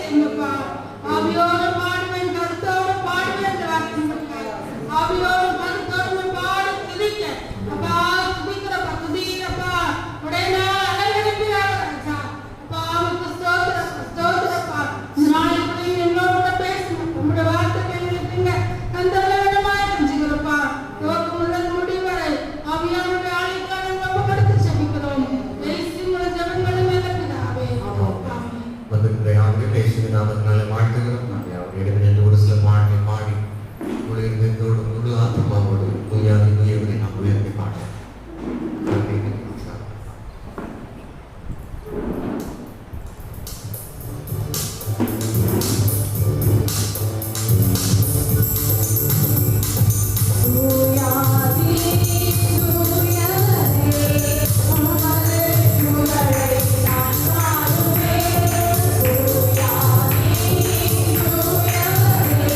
செய்யுங்கப்பா. ஆவியோட பாடுவேன், கருத்தோட பாடுவேன் என்று வார்த்தைங்க. ஆவியோட கருத்தோட பாடி துதிக்க. அப்பா துதிக்கிறப்பா, துதிக்கிறப்பா. உடைய நாள் அலையெடுக்கிறார் ராஜா. அப்பா உமக்கு ஸ்தோத்திரம், ஸ்தோத்திரப்பா. இந்த நாளை கூட என்னோட கூட பேசுங்க. உங்களுடைய வார்த்தை கேளுங்க. கந்தவளமாய் செஞ்சுக்கிறப்பா. துவக்கம் முதல் முடிவரை ஆவியானுடைய ஆலயக்கான ரொம்ப கருத்து செபிக்கிறோம். இயேசுவின் ஜெபங்களும் நல்லபிதாவே. ஆமென். வந்திருக்கிற ஆண்டு இயேசுவின் நாமத்தினாலே வாழ்த்துகிறோம். அவருடைய ஒரு சில பாடலை பாடி உலகத்தோடு முழு ஆத்மாவோடு தூயாதி தூயவரை நாம் உயர்த்தி பாடுவோம். Yeah.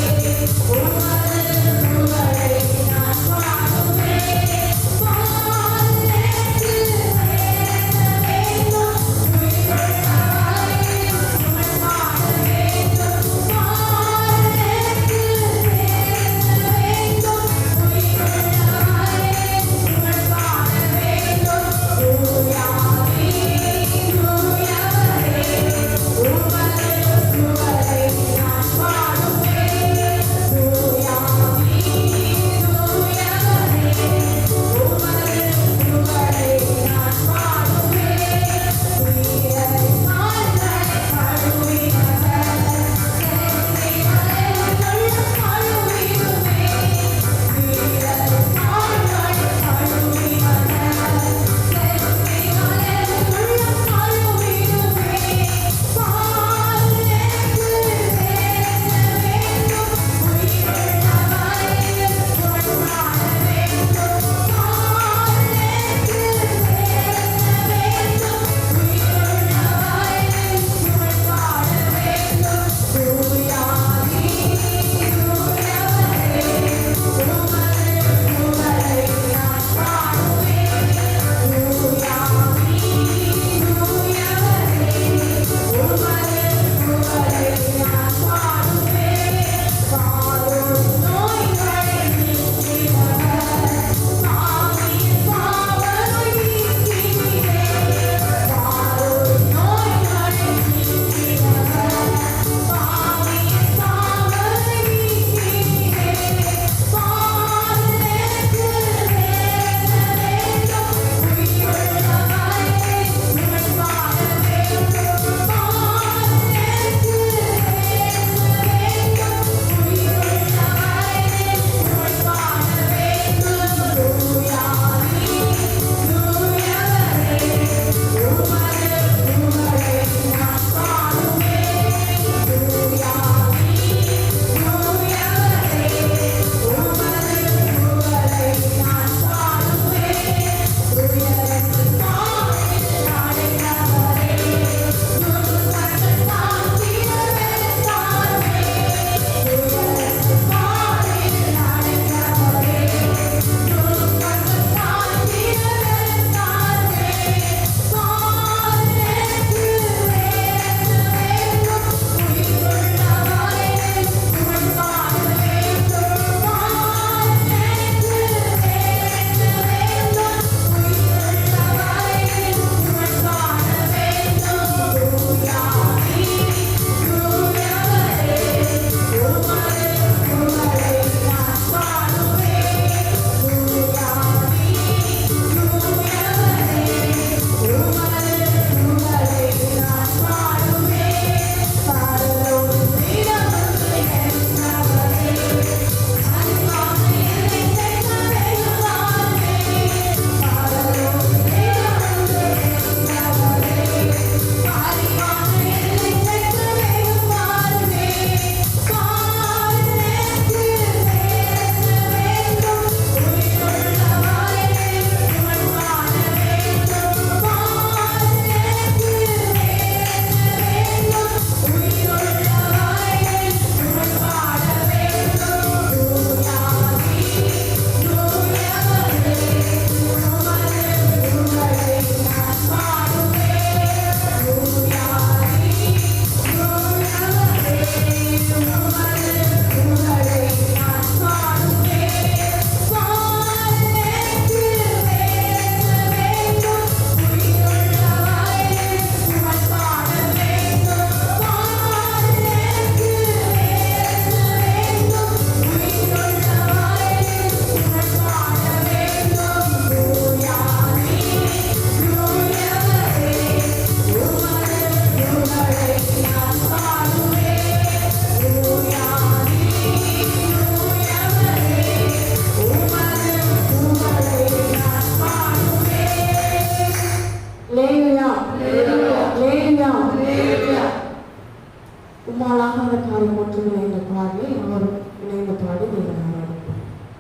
உம்மாலாகாத காரியம் ஒன்றுமே என்ற பாடலை அவர் இணைந்த பாடி நீங்கள்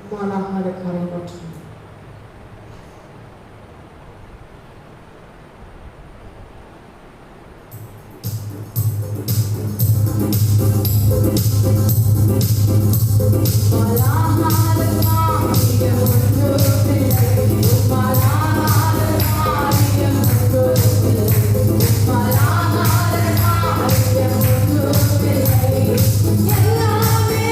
உம்மாலாகாத காரியம் ஒன்றுமே. எல்லாமே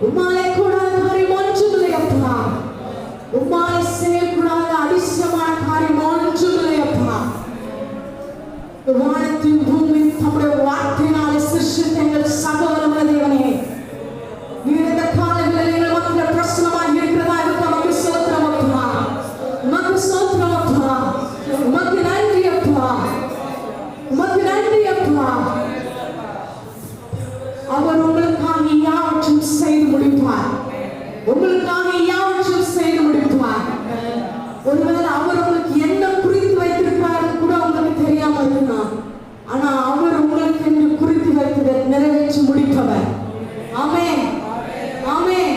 உம்மாலே கூடாத காரியம் ஒன்றுமில்லை அப்பா. உம்மாலே செய்யக்கூடாத அதிசயமான காரியம் ஒன்றுமில்லை அப்பா. வானத்தின் பூமியின் தம்முடைய வார்த்தையினாலே சிருஷ்டித்த எங்கள் சகோதரமுள்ள தேவனே, நீர் இந்த காலங்களில் எங்கள் மத்தியில் பிரசன்னமாய் இருக்கிறதா இருக்க உமக்கு ஸ்தோத்திரம் அப்பா. உமக்கு ஸ்தோத்திரம் அப்பா. உமக்கு நன்றி அப்பா. உமக்கு நன்றி அப்பா. அவர் உங்களுக்காக யாவற்றையும் செய்து முடிப்பார். உங்களுக்காக யாவற்றையும் செய்து முடிப்பார். ஒருவேளை அவர் உங்களுக்கு என்ன குறித்து வைத்திருக்கிறார் கூட உங்களுக்கு தெரியாம இருக்கலாம். ஆனா அவர் உங்களுக்கு என்று குறித்து வைத்ததை நிறைவேற்றி முடிப்பவர். ஆமென், ஆமென்.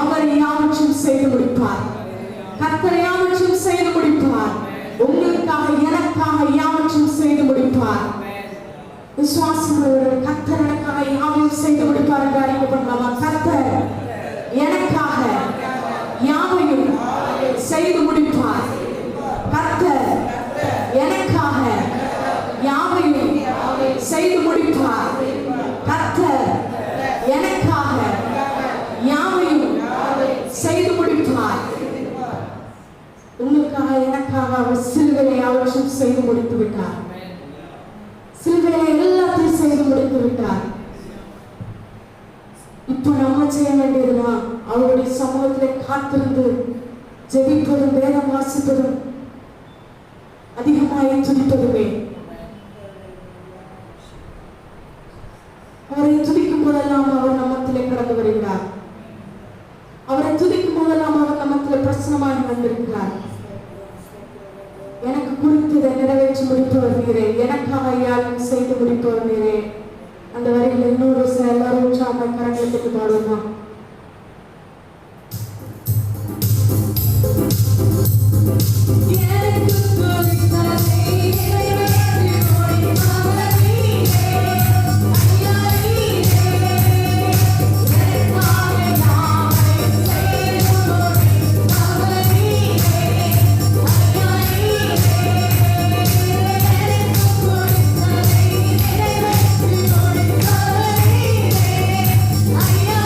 அவர் யாவற்றையும் செய்து முடிப்பார். கர்த்தர் யாவற்றையும் செய்து முடிப்பார். உங்களுக்காக எனக்காக யாவற்றையும் செய்து முடிப்பார். விசுவாசமுள்ளவர்கள் கர்த்தர் எனக்காக யாவையும் செய்து முடிப்பார் என்று அறிக்கப்படலாமா? கர்த்தர் எனக்காக யாவையும் செய்து முடிப்பார். கர்த்தர் எனக்காக யாவையும் செய்து முடிப்பார். கர்த்தர் எனக்காக யாவையும் செய்து முடிப்பார். உங்களுக்காக எனக்காக அவர் சிலுவையை யாவற்றையும் செய்து முடித்து விட்டார். சிலுவையை எல்லாத்தையும் செய்து முடித்து விட்டார். இப்ப நம்ம செய்ய வேண்டியதுதான் அவருடைய சமூகத்திலே காத்திருந்து ஜெபிப்பதும் வேதம் வாசிப்பதும் அதிகமாய் துதிப்பதுமே. அவரை துதிக்கும் போதெல்லாம் அவர் நம்மத்திலே கடந்து வருகிறார். அவரை துதிக்கும் போதெல்லாம் அவர் நம்மத்திலே பிரசன்னமாக வந்திருக்கிறார். எனக்கு குறித்ததை நிறைவேற்றி முடிப்பவர் நீரே, எனக்காக யாரும் செய்து முடிப்பவர் நீரே. அந்த வரையில் இன்னொரு சில எல்லாரும் உற்சாகமாய் கரங்களை தட்டி பாடுவோமா? ஐயா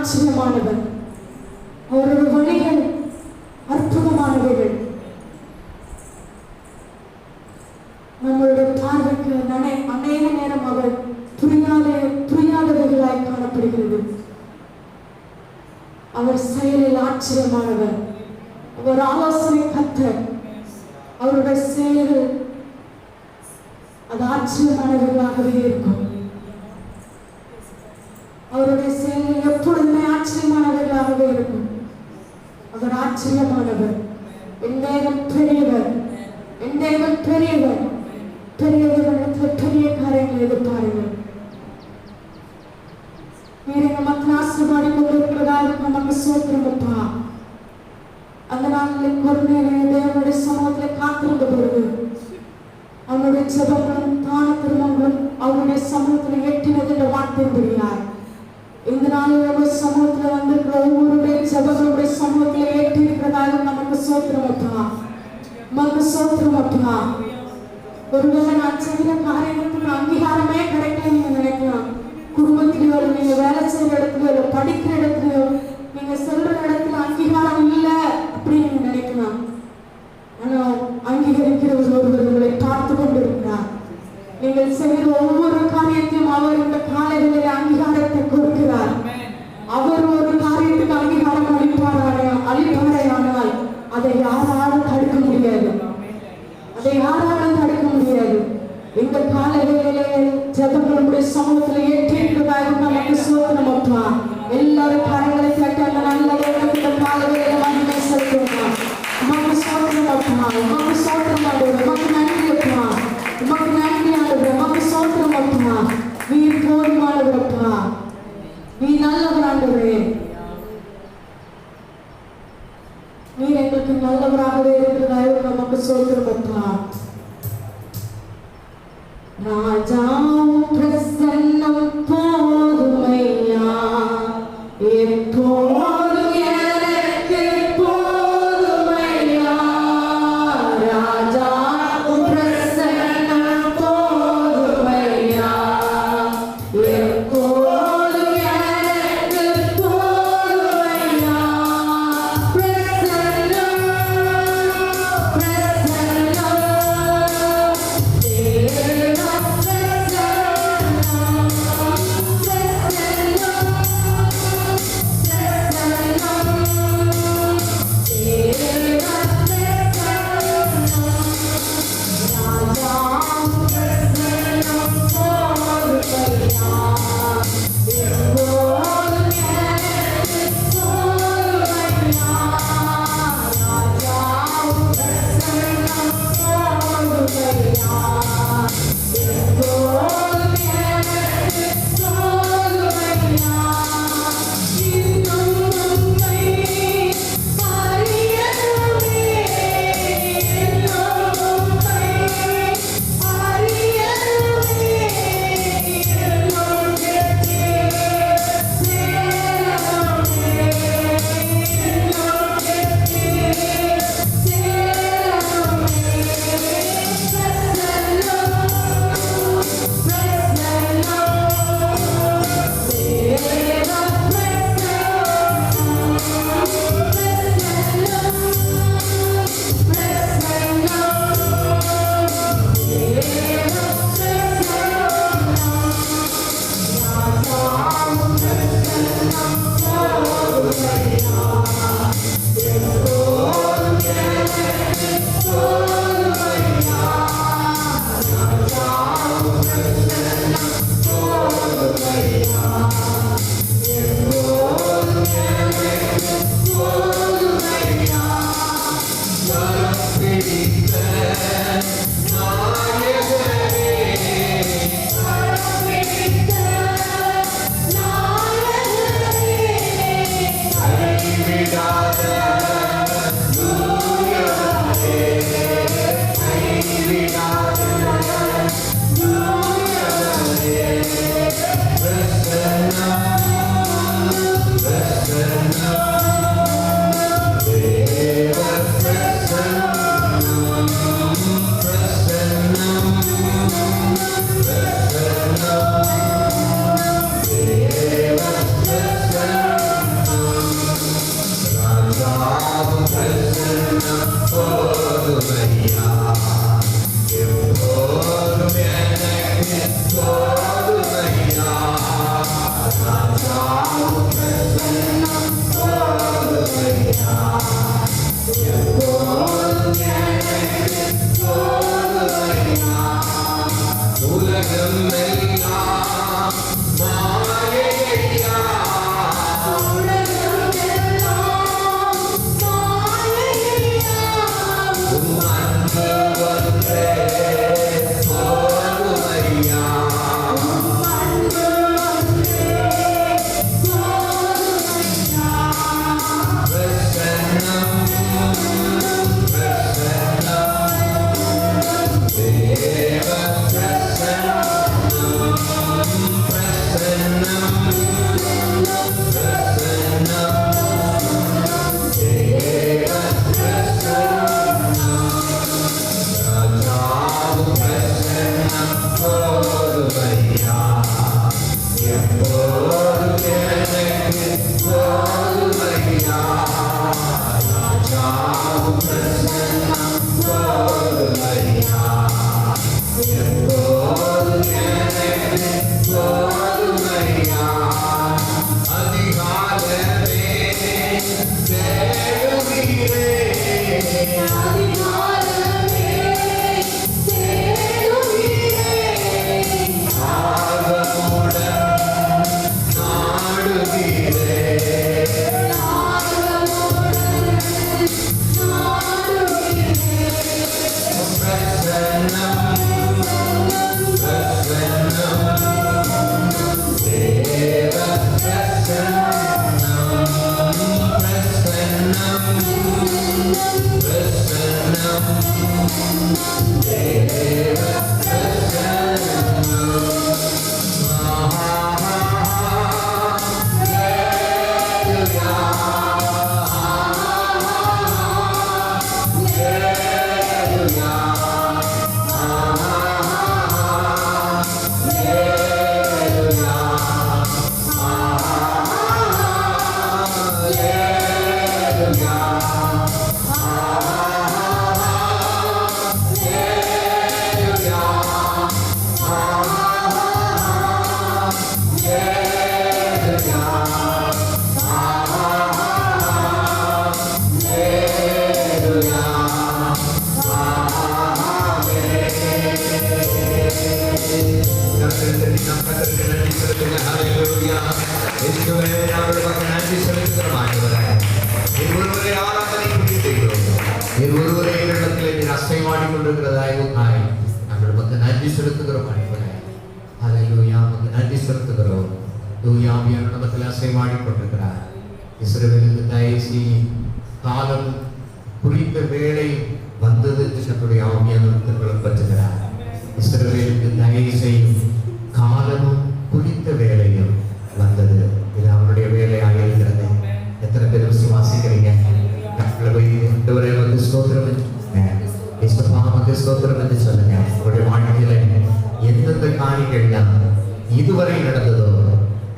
ஆச்சரியமானவர். அவருடைய வழிகள் அற்புதமானவைகள். நம்மளுடைய பார்வைக்கு அநேக நேரம் அவர் புரியாதவைகளாய் காணப்படுகிறது. அவர் செயலில் ஆச்சரியமானவர். அவர் ஆலோசனை கர்த்தர். அவருடைய செயல்கள் அது ஆச்சரியமானவர்களாகவே இருக்கும். அவருடைய செயல்கள் எப்பொழுதுமே ஆச்சரியமானவர்களாகவே இருக்கும். அவர் ஆச்சரியமானவர். என் தேவன் பெரியவர். என் தேவன் பெரியவர். பெரியவரிடத்தில் பெரிய காரியங்களை எதிர்பாருங்கள். நீங்க மக்கள் ஆசீர்வாடி கொண்டிருக்கிறதாக நமக்கு சோத்திரமப்பா. அந்த நாளில் தேவனுடைய சமூகத்தில் காத்திருந்த பொழுது அவனுடைய ஜெபங்களும் தான திருமங்களும் அவருடைய சமூகத்தில் எட்டினது என்ற வார்த்தையார். இந்த நாளில் அவருடைய சமூகத்தில் வந்திருக்கிற ஒவ்வொருடைய ஜெபங்களுடைய சமூகத்தில் எட்டி இருக்கிறதாக நமக்கு சோத்திரமப்பா. நமக்கு சோத்திரமப்பா. ஒருவேளை நான் செய்கிற காரியத்துக்கு அங்கீகாரமே கிடைக்கல நீங்க நினைக்கலாம். குடும்பத்திலயோ நீங்க வேலை செய்யற இடத்துலயோ படிக்கிற இடத்துலயோ நீங்க சொல்ற இடத்துல அங்கீகாரம் இல்லை அப்படின்னு நீங்க நினைக்கலாம். ஆனா அங்கீகரிக்கிற ஒருவர்களை பார்த்து கொண்டிருக்கிறார். நீங்கள் செய்கிற ஒவ்வொரு காரியத்தையும் அவர் இந்த காலைகளில் அங்கீகாரத்தை கொடுக்கிறார். அவர் ஒரு காரியத்துக்கு அங்கீகாரம் அளிப்பாரையானால் அதை யாராலும் தடுக்க முடியாது. அதை யாராலும் தடுக்க முடியாது. இந்த காலைகளிலே ஜெபங்களுடைய சமூகத்தில் ஏற்றிருக்கிறதாக நமக்கு சோதனம் அப்பா. எல்லாரும் காரியங்களை கேட்டு அந்த நல்ல இந்த காலைகளிலே மகிமை செலுத்துவோம். உமக்கு சோதனம் அப்பா. உமக்கு சோதனம் ஆடுவோம். உமக்கு நன்றி அப்பா. உமக்கு நன்றி ஆடுவோம். உமக்கு சோதனம் அப்பா. நீர் போதுமானவர் அப்பா. நீ நல்லவர் ஆண்டவரே. நீர் எங்களுக்கு நல்லவராகவே இருக்கிறதாக நமக்கு சோதனம் அப்பா. ராஜாவும் பிரசன்னம் போதுமையா எப்போதும் எனக்கு போதுமையா. ராஜாவும் பிரசன்னம் போதுமையா எப்போதும் எனக்கு போதுமையா. பிரசன்னம் இஸ்ரவேலுக்கு தயசி காலம் குறித்த வேலை வந்தது கர்த்தருடைய ஆவியானவர் பற்றுகிறார். இஸ்ரவேலுக்கு தயசி காலமும் குறித்த வேலையும் வந்தது. இது அவருடைய வேலையாக இருக்கிறது. எத்தனை பேர் விசுவாசிக்கிறீங்க? கர்த்தரை வந்து ஸ்தோத்திரம் ஸ்தோத்திரம் என்று சொல்லுங்க. உங்களுடைய வாழ்க்கையில எந்தெந்த காரியங்கள்லாம் இதுவரை நடந்ததோ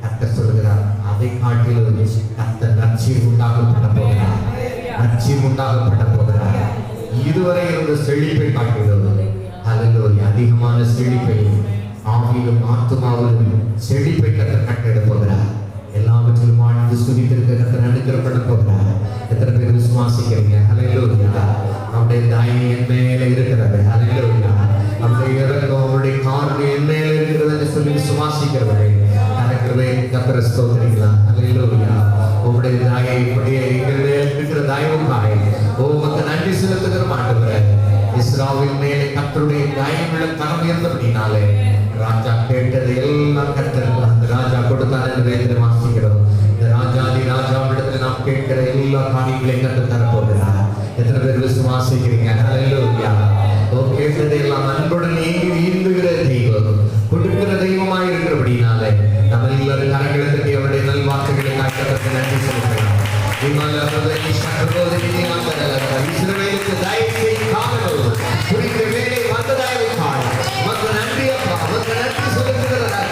கர்த்தர் சொல்லுகிறார், அதை காட்டிலும் கர்த்தர் நற்சீர் உண்டாகப்பட போகிறார். நற்சீர் உண்டாகப்பட போகிறார். இதுவரை இருந்த செழிப்பை காட்டிலும் அல்லது அதிகமான செழிப்பை ஆவியிலும் ஆத்துமாவிலும் செழிப்பை கர்த்தர் கட்டெடுக்க போகிறார். எல்லாவற்றிலும் வாழ்ந்து சுகித்திருக்க கர்த்தர் அனுக்கிரகப்பட போகிறார். எத்தனை பேர் விசுவாசிக்கிறீங்க? ஹல்லேலூயா. அவருடைய தயை என் மேல இருக்கிறது. ஹல்லேலூயா. அவருடைய இரக்கம் அவருடைய காரணம் என் மேல இருக்கிறது சொல்லி விசுவாசிக்கிறவரை கர்த்தரை ஸ்தோத்திரிக்கலாம். ஹல்லேலூயா. உங்களுடைய தயை இப்படியே எங்கள் மேல் இருக்கிற தயவுக்காய் உமக்கு நன்றி செலுத்துகிற ஆண்டவரே. இஸ்ராயேல் மேலே கர்த்தருடைய தயவுள்ள கரம் இருந்தபடினாலே ராஜா கேட்டது எல்லாம் கர்த்தர் அந்த ராஜா கொடுத்தார் என்று வேதத்தில் வாசிக்கிறோம். இந்த ராஜாதி ராஜாவிடத்தில் நாம் கேட்கிற எல்லா காரியங்களையும் கர்த்தர் தரப்போகிறார். எத்தனை பேர் விசுவாசிக்கிறீங்க? ஹல்லேலூயா. கேட்டதை எல்லாம் அன்புடன் ஈந்துகிற தெய்வம், கொடுக்கிற தெய்வமாய் இருக்கிறபடினாலே நம்ம எல்லாரும் கரங்களை தட்டி அவருடைய நல்வாக்குகளை காட்டப்பட்டு நன்றி செலுத்தலாம். இஸ்ரவேலுக்கு தயவு காரணம் குறித்த வேலை வந்ததாய் காண் மக்கு நன்றி அப்பா, மக்கு நன்றி செலுத்துகிறாரா.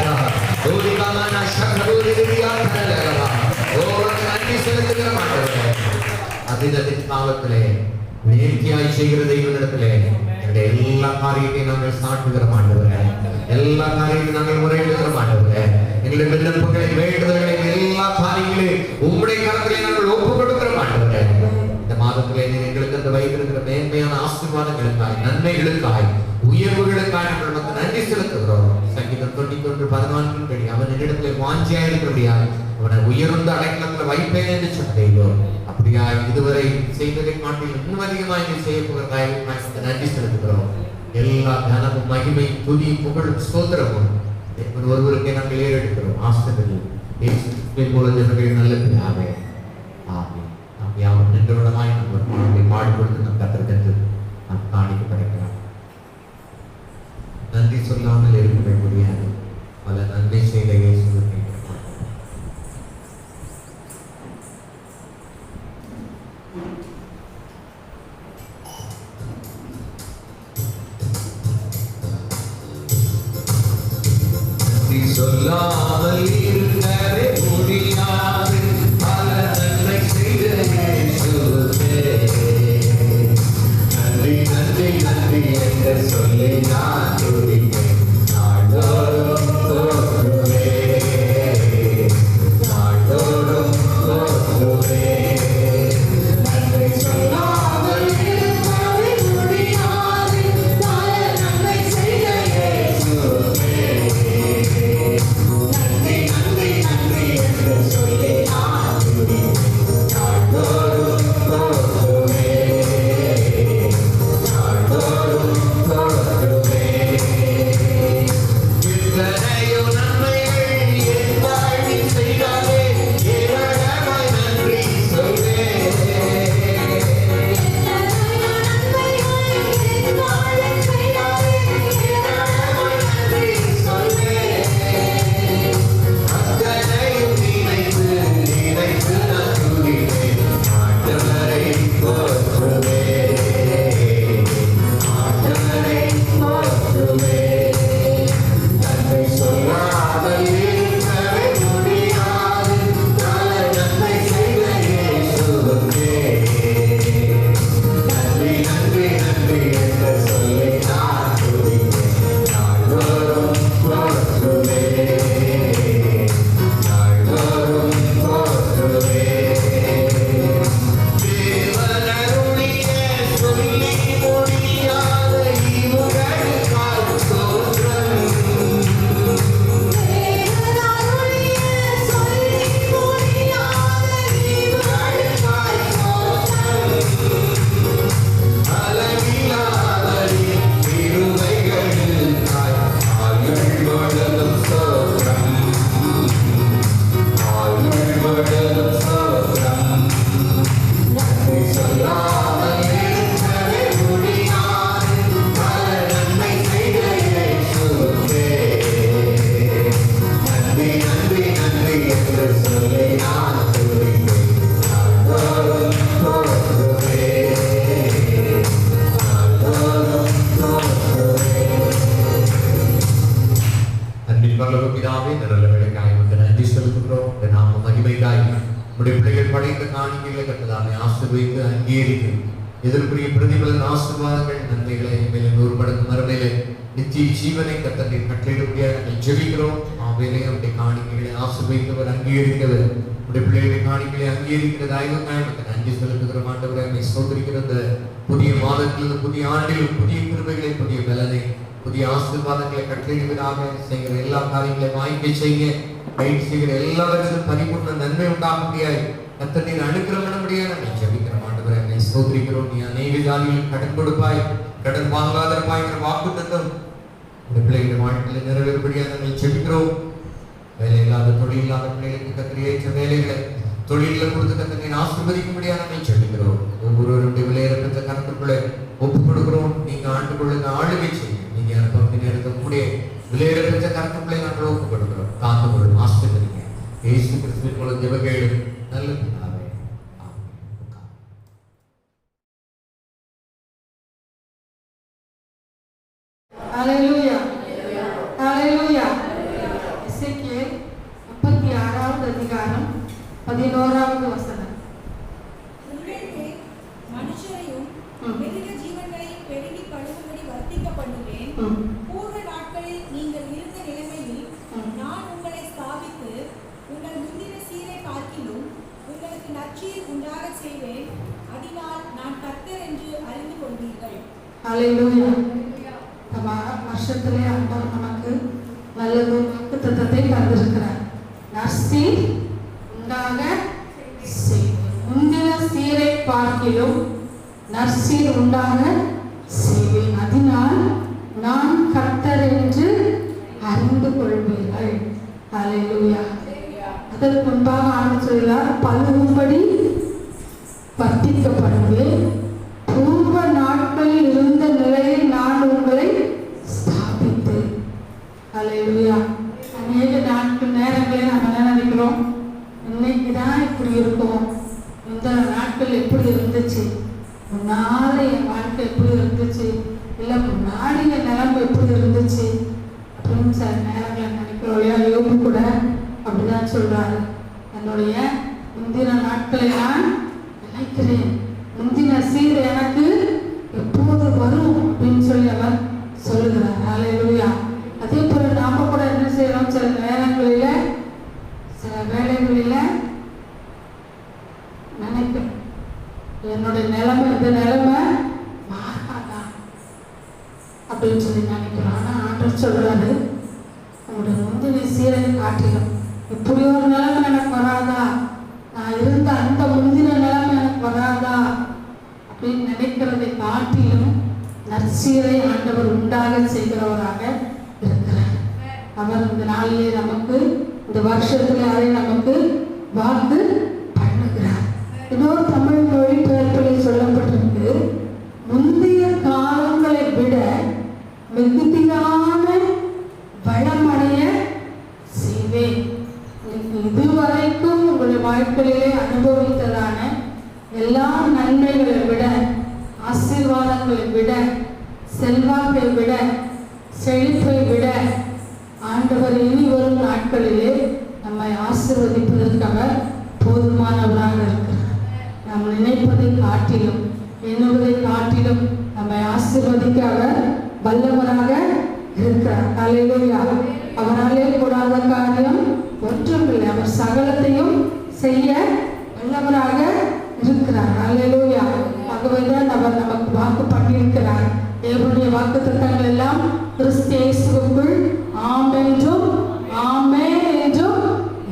நன்றி செலுத்துகிற மாட்டேன். அதின் காலத்திலே நேர்த்தியாய் செய்கிற தெய்வனிடத்திலே எங்களுடைய எல்லா காரியத்தையும் நாங்கள் சாட்டுகிறோம் ஆண்டவரே. எல்லா காரியத்தையும் நாங்கள் முறையிடுகிறோம் ஆண்டவரே. எங்களுடைய விண்ணப்பங்களை வேண்டுதல்களை எல்லா காரியங்களையும் உம்முடைய கரத்திலே நாங்கள் ஒப்புக் கொடுக்கிறோம் ஆண்டவரே. இந்த மாதத்திலே எங்களுக்கு அந்த வைத்திருக்கிற மேன்மையான ஆசீர்வாதங்களுக்காய், நன்மைகளுக்காய், உயர்வுகளுக்காய் நாங்கள் நமக்கு நன்றி செலுத்துகிறோம். சங்கீதம் 91:14 படி அவன் என்னிடத்திலே வாஞ்சியா இருக்கிறபடியாய் அவனை உயர்ந்த அடைக்கலத்துல வைப்பேன் என்று சொன்னீர்கள். அப்படியா இதுவரை செய்ததை காட்டில் இன்னும் அதிகமாக நீ செய்ய போகிறதாய் நன்றி செலுத்துகிறோம். எல்லா கனமும் மகிமை துதி புகழ் ஸ்தோத்திரமும் ஒருவருக்கே நாங்கள் ஏறெடுக்கிறோம். ஆசிரியர்கள் மூலம் ஜனங்கள் நல்ல பிதாவே ஆமென். நாம் யாவும் நின்றவனமாய் நம்ம பாடுபடுத்து நம் கத்திற்கு நாம் காணிக்க படைக்கலாம். நன்றி சொல்லாமல் இருக்கவே முடியாது. பல நன்மை செய்த இயேசுவை சொல்லாமல் இருக்கவே முடியாது. பல நன்மை செய்த இயேசுவே நன்றி நன்றி நன்றி என்று சொல்லி நான் துதிப்பேன். நாள்தோறும் போற்றுவேன், நாள்தோறும் போற்றுவேன். நன்றி சொல்லாமல் இருக்கவே முடியாது. பல நன்மை செய்த இயேசுவே நன்றி நன்றி நன்றி என்று சொல்லி நான் துதிப்பேன். நாள்தோறும் போற்றுவேன், நாள்தோறும் போற்றுவேன். இத்தனையோ நன்மைகள் என் வாழ்வில் செய்தாரே, ஏராளமாய் நன்றி சொல்வேன். அத்தனையும் நினைத்து நினைத்து நான் துதிப்பேன். ஆண்டவரை போற்றுவேன், ஆண்டவரை போற்றுவேன். நன்மை சொல்லாமல் இருக்கவே முடியாது. பல நன்மை செய்த இயேசுவுக்கே நன்றி நன்றி நன்றி என்று சொல்லி நான் துதிப்பேன். நாள்தோறும் போற்றுவேன், நாள்தோறும் போற்றுவேன். தேவனருளிய சொல்லி முடியாத ஈவுகளுக்காய் ஸ்தோத்திரம். தேவனருளிய சொல்லி முடியாத ஈவுகளுக்காய் ஸ்தோத்திரம். அளவிலாதடி கிருபைகளுக்காய் ஆயுள் முழுதும் ஸ்தோத்திரம், ஆயுள் முழுதும் ஸ்தோத்திரம். நன்றி சொல்லாமல் இருக்கவே முடியாது. பல நன்மை செய்த இயேசுவே நன்றி நன்றி நன்றி என்று சொல்லி நான் துதிப்பேன். நாள்தோறும் போற்றுவேன், நாள்தோறும் போற்றுவேன். அன்பின் பரலோக பிதாவே, இந்த நல்ல வேளைக்காய் உமக்கு நன்றி செலுத்துகிறோம். இந்த நாம மகிமைக்காய் உம்முடைய பிள்ளைகள் படைத்த காணிக்கைகளை கட்டதாமே ஆசீர்வதித்து அங்கீகரித்து எதிர்ப்புரிய பிரதிபலன் ஆசீர்வாதங்கள் நன்மைகளை மேலே 100 மடங்கு மறுமையிலே நித்திய ஜீவனை கத்தனை கட்டளையிடும்படியாக நாங்கள் ஜெபிக்கிறோம். ஆவேலே அவருடைய காணிக்கைகளை ஆசீர்வதித்தவர் அங்கீகரித்தவர் உடைய பிள்ளைகளை காணிக்கைகளை அங்கீகரிக்கிறதாய் உமக்கு நன்றி செலுத்துகிறோம். ஆண்டவரே உம்மை ஸ்தோத்திரிக்கிற இந்த புதிய மாதத்தில், புதிய ஆண்டில் புதிய கிருபைகளை, புதிய பலனை, புதிய ஆசீர்வாதங்களை கட்டளையிடுவதாக செய்கிற எல்லா காரியங்களையும் வாய்ப்பை செய்ய பயிற்சி செய்கிற எல்லாவற்றிலும் பரிபூர்ண நன்மை உண்டாகும்படியாய் கர்த்தரின் அனுக்கிரமணபடியாக நாங்கள் ஜெபிக்கிறோம். ஆண்டவரே உம்மை ஸ்தோத்திரிக்கிறோம். நீ அநேக ஜாதிகளுக்கு கடன் கொடுப்பாய், கடன் வாங்காதிருப்பாய்ங்கிற வாக்குத்தத்தம் இந்த பிள்ளைகளுடைய வாழ்க்கையில் நிறைவேறும்படியாக நாங்கள் ஜெபிக்கிறோம். வேலை இல்லாத, தொழில் இல்லாத பிள்ளைகளுக்கு கர்த்தர் ஏற்ற வேலைகளை தொழிலில் கொடுத்து கர்த்தரை ஆசீர்வதிக்கும்படியாக நாங்கள் ஜெபிக்கிறோம். ஒவ்வொருவருடைய விலையிறப்பட்ட கருத்துக்களை ஒப்புக் கொடுக்கிறோம். நீங்க ஆண்டு கொள்ளுங்க, ஆளுகை செய்யுங்க. நீங்க அனுப்பி நேரத்தை கூடிய விலையிறப்பட்ட கருத்துக்களை நாங்கள் ஒப்புக் கொடுக்கிறோம். காத்து கொள்ளும், ஆசீர்வதிங்க. இயேசு கிறிஸ்துவின் மூலம் ஜெபம் கேளும் நல்ல பிதாவே. ஆமென். ஹalleluya, ஹalleluya. எசேக்கியேல் 36வது அதிகாரம் 11வது வசனம். ஹல்லேலூயா. இந்த வருஷத்திலே ஆண்டவர் நமக்கு நல்லது வாக்குத்தத்தத்தை தந்திருக்கிறார். நற்சீர் உண்டாக செய்வேன். முந்தின சீரை பார்க்கிலும் நற்சீர் உண்டாக செய்வேன். அதனால் நான் கர்த்தர் என்று அறிந்து கொள்வீர்கள். ஹல்லேலூயா. அதற்கு முன்பாக ஆண்டவர் சொல்கிறார், பழுகும்படி வர்த்திக்கப்படுவேன். பூர்வ நாட்களில் இருந்த நிலையில் நான் உங்களை ஸ்தாபித்தேன். ஹல்லேலூயா. அநேக நாட்கள் நேரங்களில் நம்ம என்ன நினைக்கிறோம், இன்னைக்கு தான் இப்படி இருக்கும், இந்த நாட்கள் எப்படி இருந்துச்சு, முன்னாடி என் வாழ்க்கை எப்படி இருந்துச்சு, இல்லை முன்னாடி என் நிலைமை எப்படி இருந்துச்சு அப்படின்னு சில நேரங்களில் நினைக்கிறோம் இல்லையா? யோபு கூட அப்படிதான் சொல்றாரு, என்னுடைய முந்தின நாட்களை நான் நினைக்கிறேன், முந்தின சீர் எனக்கு எப்போது வரும் அப்படின்னு சொல்லி அவர் சொல்லுகிறார். ஹல்லேலூயா. அதே போல நாம கூட என்ன செய்யறோம், சில நேரங்களில சில வேலைகளில நினைக்கிறோம், என்னுடைய நிலைமை இந்த நிலைமை மாறாதா அப்படின்னு சொல்லி நினைக்கிறோம். ஆனா ஆண்டவர் சொல்றாரு, உங்களுடைய முந்தின சீரை காட்டிலும் இப்படி ஒரு நிலைமை எனக்கு வராதா, நான் இருந்த அந்த முந்தின நிலைமை எனக்கு வராதா அப்படின்னு நினைக்கிறதை காட்டிலும் நற்சீரை ஆண்டவர் உண்டாக செய்கிறவராக இருக்கிறார். அவர் இந்த நாளிலே நமக்கு, இந்த வருஷத்திலே அதை நமக்கு வாக்கு பண்ணுகிறார். இன்னொரு தமிழ் மொழிபெயர்ப்பிலே சொல்லப்பட்டிருக்கு, முந்தைய காலங்களை விட மிகுதியான வளமடைய செய்வேன். இதுவரைக்கும் உங்களுடைய வாழ்க்கையிலே அனுபவித்ததான எல்லா நன்மைகளை விட, ஆசீர்வாதங்களை விட, செல்வாக்கை விட, செழிப்பை விட ஆண்டவர் இனி வரும் நாட்களிலே நம்மை ஆசீர்வதிப்பதற்காக போதுமானவராக இருக்கிறார். நாம் நினைப்பதை காட்டிலும் எண்ணுவதை காட்டிலும் நம்மை ஆசீர்வதிக்க அவர் வல்லவராக இருக்கிறார். ஹல்லேலூயா. அவராலே கூடாத காரியம் ஒன்றுமில்லை. அவர் சகலத்தையும் செய்ய வல்லவராக இருக்கிறார். ஹல்லேலூயா. ஆகவேதான் அவர் நமக்கு வாக்கு பண்ணியிருக்கிறார். தேவனுடைய வாக்குத்தத்தங்கள் எல்லாம் கிறிஸ்து இயேசுவுக்குள் ஆம் என்றும் ஆமென் என்றும்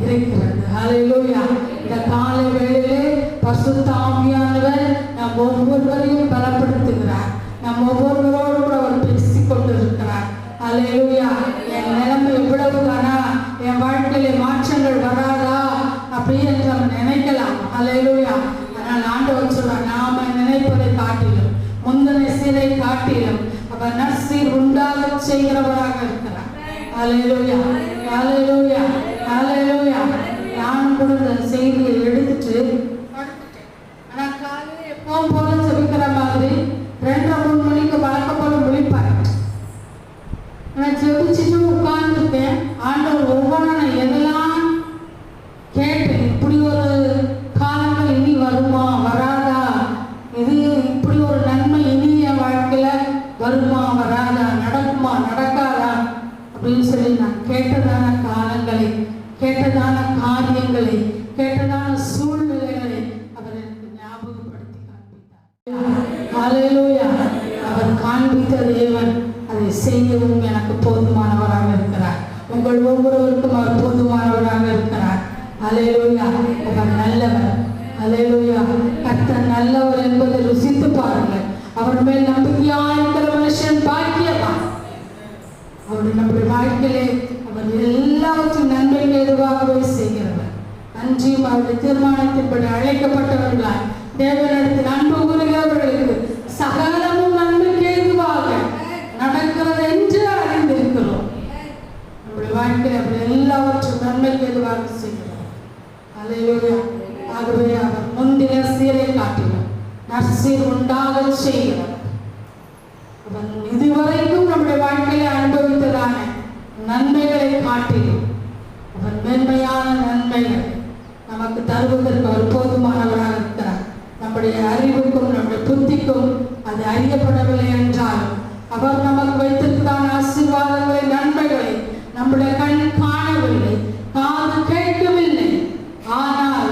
இருக்கிறது. ஹல்லேலூயா. இந்த காலை வேளையிலே பரிசுத்த ஆவியானவர் நம் ஒவ்வொருவரையும் பலப்படுத்துகிறார். நம் ஒவ்வொருவரோடு கூட அவர் பேசிக் கொண்டிருக்கிறார். ஹல்லேலூயா. என் நிலைமை இவ்வளவு தானா, என் வாழ்க்கையில மாற்றங்கள் வராதா அப்படின்னு நம்ம நினைக்கலாம். ஹல்லேலூயா. ஆனால் ஆண்டவர் சொல்றார், நாம நினைப்பதை காட்டிலும் முந்தின சீரை காட்டிலும் அவர் நற்சீர் உண்டாக செய்கிறவராக இருக்கிறார். ஹல்லேலூயா. ஹல்லேலூயா. ஹல்லேலூயா. நான் கூட இந்த செய்தியை எடுத்துட்டு படுத்துட்டேன். ஆனா காலையில் எப்பவும் போல செபிக்கிற மாதிரி 2:30 மணிக்கு வழக்கம் போல முடிப்பாரு. நான் ஜெபிச்சுட்டு உட்கார்ந்துருக்கேன். ஆண்டவர் ஒவ்வொன்றா நான் எதெல்லாம் கேட்டேன், இப்படி ஒரு காலங்கள் இனி வருமா வராதா, இது இப்படி ஒரு நன்மை இனி என் வாழ்க்கையில வருமா வராதா, நடக்குமா நடக்காதா அப்படின்னு சொல்லி நான் கேட்டதான காலங்களை, கேட்டதான காரியங்களை, கேட்டதான சூழ்நிலைகளை அவர் எனக்கு ஞாபகப்படுத்தி காண்பித்தார். ஹல்லேலூயா. அவர் காண்பித்த தேவன் அதை செய்யவும் எனக்கு போதுமானவராக இருக்கிறார். உங்கள் ஒவ்வொருவருக்கும் அவர் போதுமானவராக இருக்கிறார். ஹல்லேலூயா. அவர் நல்லவர். ஹல்லேலூயா. கர்த்தர் நல்லவர் என்பதை ருசித்து பாருங்கள். அவர் மேல் நம்பிக்கையாயிருக்கிற மனுஷன் பாக்கியவான். அவருடைய நம்முடைய வாழ்க்கையிலே அவர் எல்லாவற்றும் நன்மைக்கு எதுவாகவே செய்கிறவர். அன்றியும் அவருடைய தீர்மானத்தின்படி அழைக்கப்பட்டவர்களால் தேவனிடத்தில் அன்பு கூறுகிறவர்களுக்கு சகலமும் நன்மைக்கு ஏதுவாக நடக்கிறது என்று அறிந்திருக்கிறோம். நம்முடைய வாழ்க்கையில் அவர் எல்லாவற்றும் நன்மைக்கு எதுவாக செய்கிறார். ஹல்லேலூயா. ஆகவே அவர் முந்தின சீரை காட்டினார், நற்சீர் உண்டாக செய்கிறார். அவன் இதுவரைக்கும் நம்முடைய வாழ்க்கையில அனுபவித்ததான நன்மைகளை காட்டிலும் அவன் மேன்மையான நன்மைகள் நமக்கு தருவதற்கு அவர் போதுமானவராக இருக்கிறார். நம்முடைய அறிவுக்கும் நம்முடைய புத்திக்கும் அது அறியப்படவில்லை என்றாலும் அவர் நமக்கு வைத்திருக்கிறான ஆசீர்வாதங்களை, நன்மைகளை நம்முடைய கண் காணவில்லை, காது கேட்கவில்லை. ஆனால்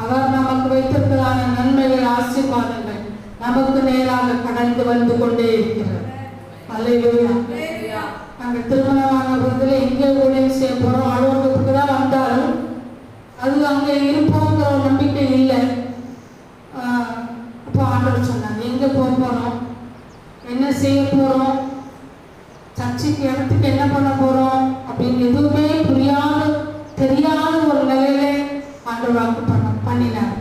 அவர் நமக்கு வைத்திருக்கிறான நன்மைகள், ஆசீர்வாதங்கள் நமக்கு நேராக கடந்து வந்து கொண்டே இருக்கிறது. அல்லேலூயா. நாங்கள் திருமணமான போதில் எங்கே ஊழியம் செய்ய போகிறோம் அலுவலகத்துக்கு தான் வந்தாலும் அது அங்கே இருப்போங்கிற ஒரு நம்பிக்கை இல்லை. அப்போ ஆண்டவர் சொன்னாங்க, எங்கே போக போகிறோம், என்ன செய்ய போகிறோம், சர்ச்சைக்கு இடத்துக்கு என்ன பண்ண போகிறோம் அப்படின்னு எதுவுமே தெரியாத ஒரு நிலையிலே ஆண்டவர் வாக்கு பண்ணினார்.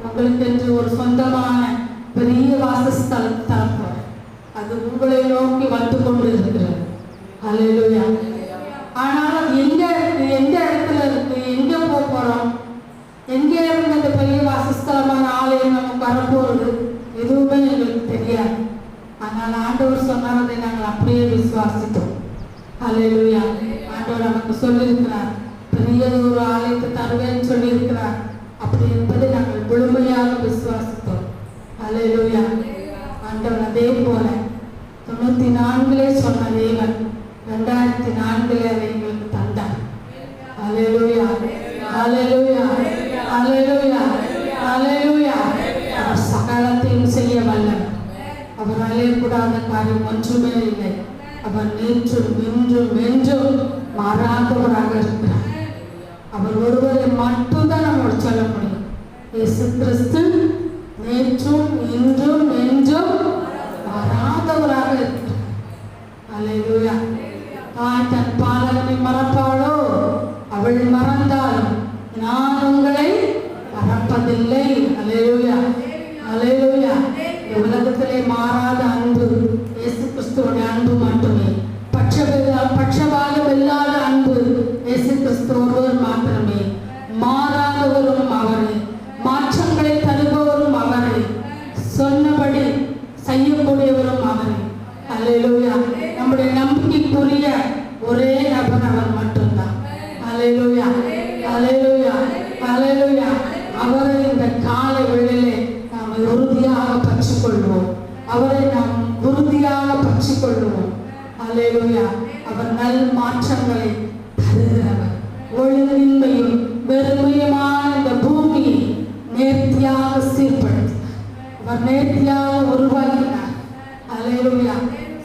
உங்களுக்கு என்று ஒரு சொந்தமான பெரிய வாசஸ்தலம் தரப்போம், அது உங்களை நோக்கி வந்து கொண்டு இருக்கிறது. அல்லேலூயா. ஆனால் அது எந்த இடத்துல இருக்கு, எங்கே போக போகிறோம், எங்கே இருந்து அந்த பெரிய வாசஸ்தலமான ஆலயம் நமக்கு வரப்போகிறது எதுவுமே எங்களுக்கு தெரியாது. ஆனால் ஆண்டவர் சொன்னார், அதை நாங்கள் அப்படியே விசுவாசித்தோம். அல்லேலூயா. ஆண்டவர் நமக்கு சொல்லியிருக்கிறார், பெரிய ஒரு ஆலயத்தை தருவேன்னு சொல்லியிருக்கிறார். அப்படி என்பதை நாங்கள் முழுமையாக விசுவாசித்தோம். அல்லேலூயா. ஆண்டவர் அதே போல 94 சொன்ன தேவன் 2004 அதை எங்களுக்கு தந்தார். அல்லேலூயா. அல்லேலூயா. அல்லேலூயா. அல்லேலூயா. அவர் சகலத்தையும் செய்ய வல்லவர். அவர் அழியக்கூடாத காரியம் ஒன்றுமே இல்லை. அவர் நேற்றும் இன்றும் என்றும் மாறாதவராக இருக்கிறார். அவர் ஒருவரை மட்டும்தான் நம்ம சொல்ல முடியும். இயேசு கிறிஸ்து நேற்றும் இன்றும் என்றும் மாறாதவராக இருக்கிறார். அல்லேலூயா. தாய் தன் பாலகனை மறப்பாளோ, அவள் மறந்தாலும் நான் உங்களை மறப்பதில்லை. அல்லேலூயா. அல்லேலூயா. இந்த உலகத்திலே மாறாத அன்பு இயேசு கிறிஸ்துவோட அன்பு மட்டுமே. பட்சபாதம் இல்லாத அன்பு இயேசு கிறிஸ்து ஒருவர் மாத்திரமே. மாறாதவரும் அவரே, மாற்றங்களை தருபவரும் அவரே, சொன்னபடி செய்யக்கூடியவரும் அவரே. அல்லேலூயா. நம்முடைய நம்பிக்கைக்குரிய ஒரே நபர் அவர் மட்டும்தான். அல்லேலூயா. அல்லேலூயா. அல்லேலூயா. அவரை இந்த காலை வேளையிலே நாம் உறுதியாக பற்றிக் கொள்வோம். அவரை நாம் உறுதியாக பற்றிக் கொள்வோம். அல்லேலூயா. அவர் நல் மாற்றங்களை தருகிறவர். ஒழுங்கின்மையும் வெறுமையுமான இந்த பூமியை நேர்த்தியாக சீர்படுத்தினார். அவர் நேர்த்தியாக உருவாக்கினார். அல்லேலூயா.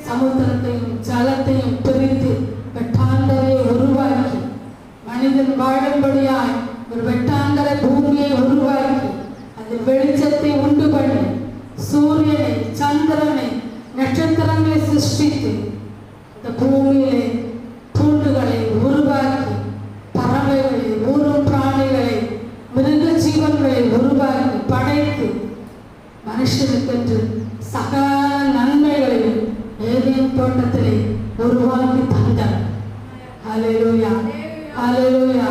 சமுத்திரத்தையும் ஜலத்தையும் பிரித்து வெட்டாந்தரை உருவாக்கி மனிதன் வாழும்படியாய் ஒரு வெட்டாந்தர பூமியை உருவாக்கி அதில் வெளிச்சத்தை உண்டு பண்ணி சூரியனை, சந்திரனை, நட்சத்திரங்களை சிருஷ்டித்து இந்த பூமியிலே பூண்டுகளை உருவாக்கி பறவைகளை, ஊரும் பிராணிகளை, மிருக ஜீவன்களை உருவாக்கி படைத்து மனுஷனுக்கென்று சகல நன்மைகளையும் ஏதேன் தோட்டத்திலே உருவாக்கி தந்தார். அல்லேலூயா. அல்லேலூயா.